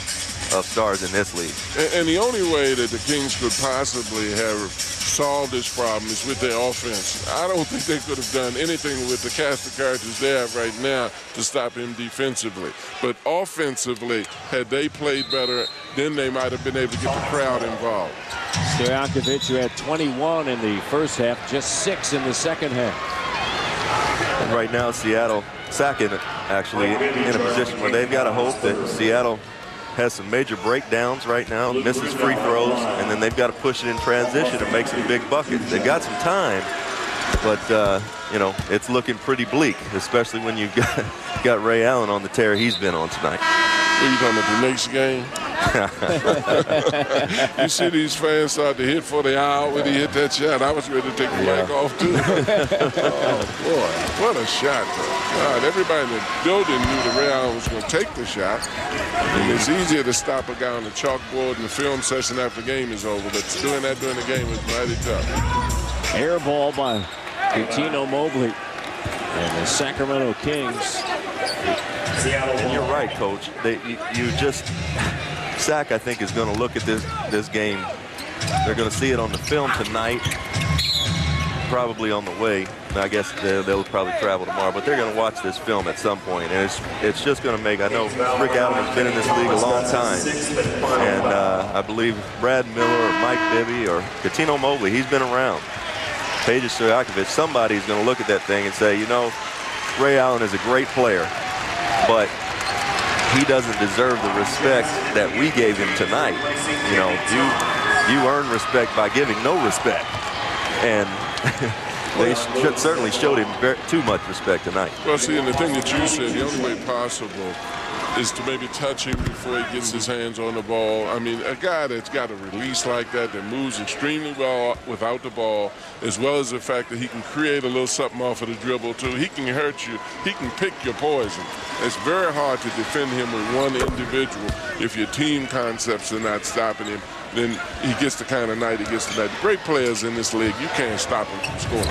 of stars in this league. And the only way that the Kings could possibly have solved this problem is with their offense. I don't think they could have done anything with the cast of characters they have right now to stop him defensively. But offensively, had they played better, then they might have been able to get the crowd involved. Stojakovic, who had 21 in the first half, just 6 in the second half. And right now, Seattle, Sac actually in a position where they've got to hope that Seattle has some major breakdowns right now, misses free throws, and then they've got to push it in transition and make some big buckets. They've got some time, but it's looking pretty bleak, especially when you've got Ray Allen on the tear he's been on tonight. What are you talking about, the next game? You see these fans start to hit for the hour when he hit that shot. I was ready to take the mic off, too. Oh, boy, what a shot, though. God, everybody in the building knew that Ray Allen was going to take the shot. And it's easier to stop a guy on the chalkboard in the film session after the game is over, but doing that during the game was mighty tough. Air ball by Cuttino Mobley and the Sacramento Kings. And you're right, Coach. Sac, I think, is going to look at this game. They're going to see it on the film tonight, probably on the way. I guess they'll probably travel tomorrow, but they're going to watch this film at some point, and it's just going to make. I know Rick Allen has been in this league a long time, and I believe Brad Miller or Mike Bibby or Cuttino Mobley, he's been around. Peja27p, somebody's going to look at that thing and say, you know, Ray Allen is a great player, but he doesn't deserve the respect that we gave him tonight. You know, you earn respect by giving no respect, and they certainly showed him too much respect tonight. Well, see, and the thing that you said, the only way possible is to maybe touch him before he gets his hands on the ball. I mean, a guy that's got a release like that moves extremely well without the ball, as well as the fact that he can create a little something off of the dribble, too. He can hurt you. He can pick your poison. It's very hard to defend him with one individual if your team concepts are not stopping him. Then he gets the kind of night he gets tonight. Great players in this league, you can't stop him from scoring.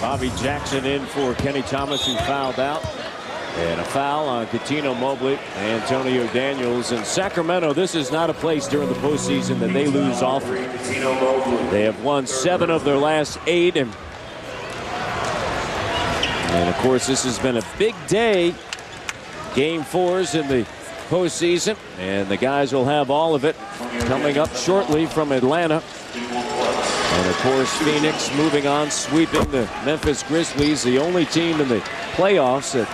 Bobby Jackson in for Kenny Thomas, who fouled out. And a foul on Cuttino Mobley, Antonio Daniels. In Sacramento, this is not a place during the postseason that they lose often. They have won 7 of their last 8. And of course, this has been a big day. Game 4s in the postseason. And the guys will have all of it coming up shortly from Atlanta. And of course, Phoenix moving on, sweeping the Memphis Grizzlies, the only team in the playoffs that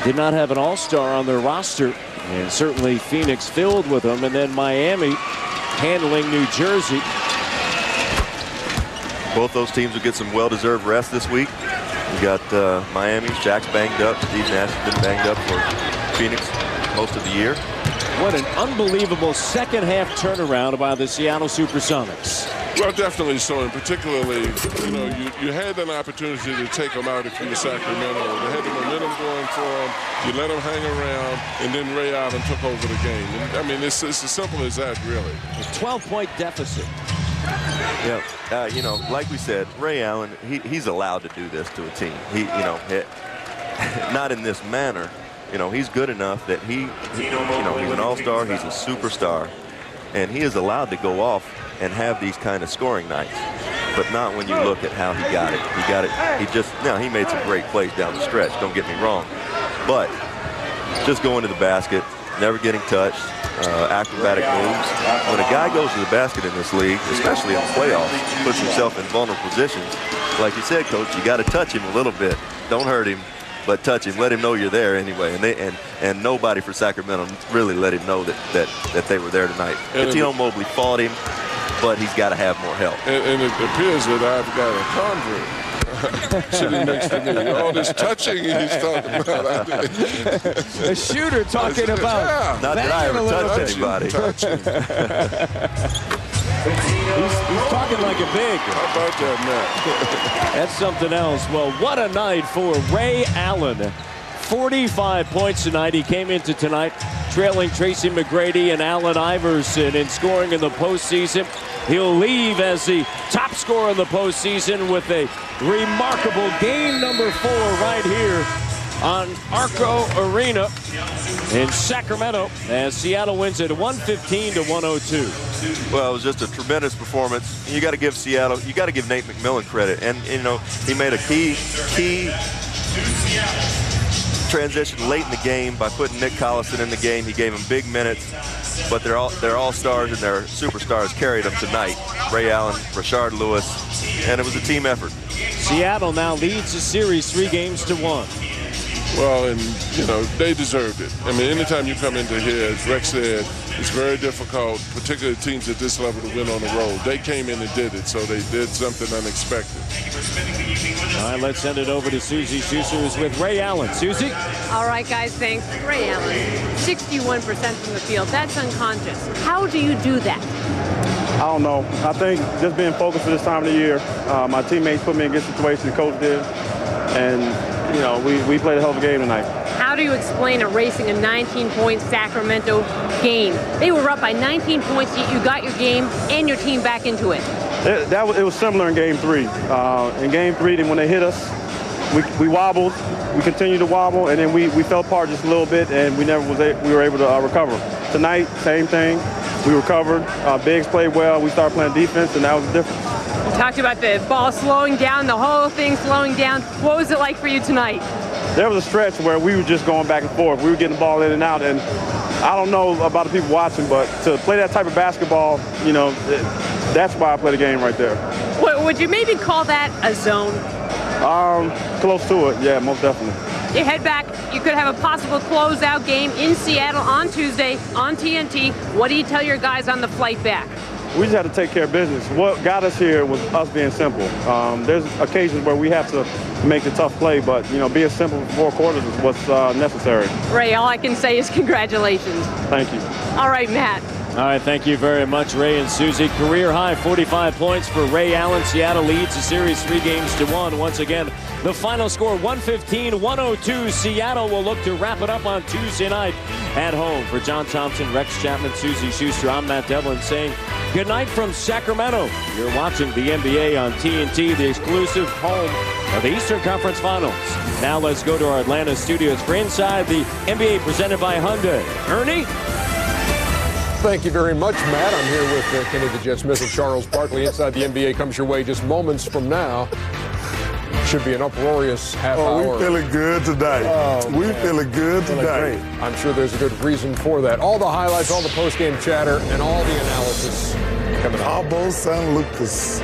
did not have an all-star on their roster, and certainly Phoenix filled with them. And then Miami handling New Jersey. Both those teams will get some well-deserved rest this week. We got Miami. Shaq's banged up. Steve Nash has been banged up for Phoenix most of the year. What an unbelievable second-half turnaround by the Seattle Supersonics. Well, definitely so, and particularly, you know, you had an opportunity to take them out if you were Sacramento. They had the momentum going for them. You let them hang around, and then Ray Allen took over the game. And, I mean, it's as simple as that, really. A 12-point deficit. Yeah, you know, like we said, Ray Allen, he's allowed to do this to a team. Not in this manner. You know, he's good enough that he's an all-star, he's a superstar, and he is allowed to go off and have these kind of scoring nights, but not when you look at how he got it. He made some great plays down the stretch, don't get me wrong, but just going to the basket, never getting touched, acrobatic moves. When a guy goes to the basket in this league, especially in the playoffs, puts himself in vulnerable positions, like you said, Coach, you got to touch him a little bit. Don't hurt him, but touch him. Let him know you're there anyway. And nobody for Sacramento really let him know that they were there tonight. Cuttino Mobley fought him, but he's got to have more help. And it appears that I've got a convert sitting next to me. All this touching he's talking about. A shooter talking about. Not that I ever touched anybody. He's talking like a big. How about that, Matt? That's something else. Well, what a night for Ray Allen. 45 points tonight. He came into tonight trailing Tracy McGrady and Allen Iverson in scoring in the postseason. He'll leave as the top scorer in the postseason with a remarkable game number 4 right here on Arco Arena in Sacramento as Seattle wins it 115-102. Well, it was just a tremendous performance. You got to give Seattle, you got to give Nate McMillan credit. And, you know, he made a key transition late in the game by putting Nick Collison in the game. He gave him big minutes, but they're all stars and their superstars carried them tonight. Ray Allen, Rashard Lewis, and it was a team effort. Seattle now leads the series 3-1. Well, and, you know, they deserved it. I mean, anytime you come into here, as Rex said, it's very difficult, particularly teams at this level, to win on the road. They came in and did it, so they did something unexpected. All right, let's send it over to Susie Schuster, who's with Ray Allen. Susie? All right, guys, thanks. Ray Allen, 61% from the field. That's unconscious. How do you do that? I don't know. I think just being focused for this time of the year. My teammates put me in good situations, the coach did, and, you know, we played a hell of a game tonight. How do you explain erasing a 19-point Sacramento game? They were up by 19 points, yet you got your game and your team back into it. It was similar in Game 3. In Game 3, when they hit us, we wobbled, we continued to wobble, and then we fell apart just a little bit, and we were able to recover. Tonight, same thing. We recovered. Biggs played well. We started playing defense, and that was the difference. You talked about the ball slowing down, the whole thing slowing down. What was it like for you tonight? There was a stretch where we were just going back and forth. We were getting the ball in and out, and I don't know about the people watching, but to play that type of basketball, you know, that's why I play the game right there. Would you maybe call that a zone? Close to it, yeah, most definitely. You head back, you could have a possible closeout game in Seattle on Tuesday on TNT. What do you tell your guys on the flight back? We just had to take care of business. What got us here was us being simple. There's occasions where we have to make the tough play, but, you know, being simple for 4 quarters is what's necessary. Ray, all I can say is congratulations. Thank you. All right, Matt. All right, thank you very much, Ray and Susie. Career high 45 points for Ray Allen. Seattle leads the series 3-1. Once again, the final score 115-102. Seattle will look to wrap it up on Tuesday night at home. For John Thompson, Rex Chapman, Susie Schuster, I'm Matt Devlin saying good night from Sacramento. You're watching the NBA on TNT, the exclusive home of the Eastern Conference Finals. Now let's go to our Atlanta studios for Inside the NBA presented by Hyundai. Ernie? Thank you very much, Matt. I'm here with Kenny the Jet Smith and Charles Barkley. Inside the NBA comes your way just moments from now. Should be an uproarious half hour. Oh, we feeling good today. We feeling good today. Great. I'm sure there's a good reason for that. All the highlights, all the post-game chatter, and all the analysis coming up. Cabo San Lucas.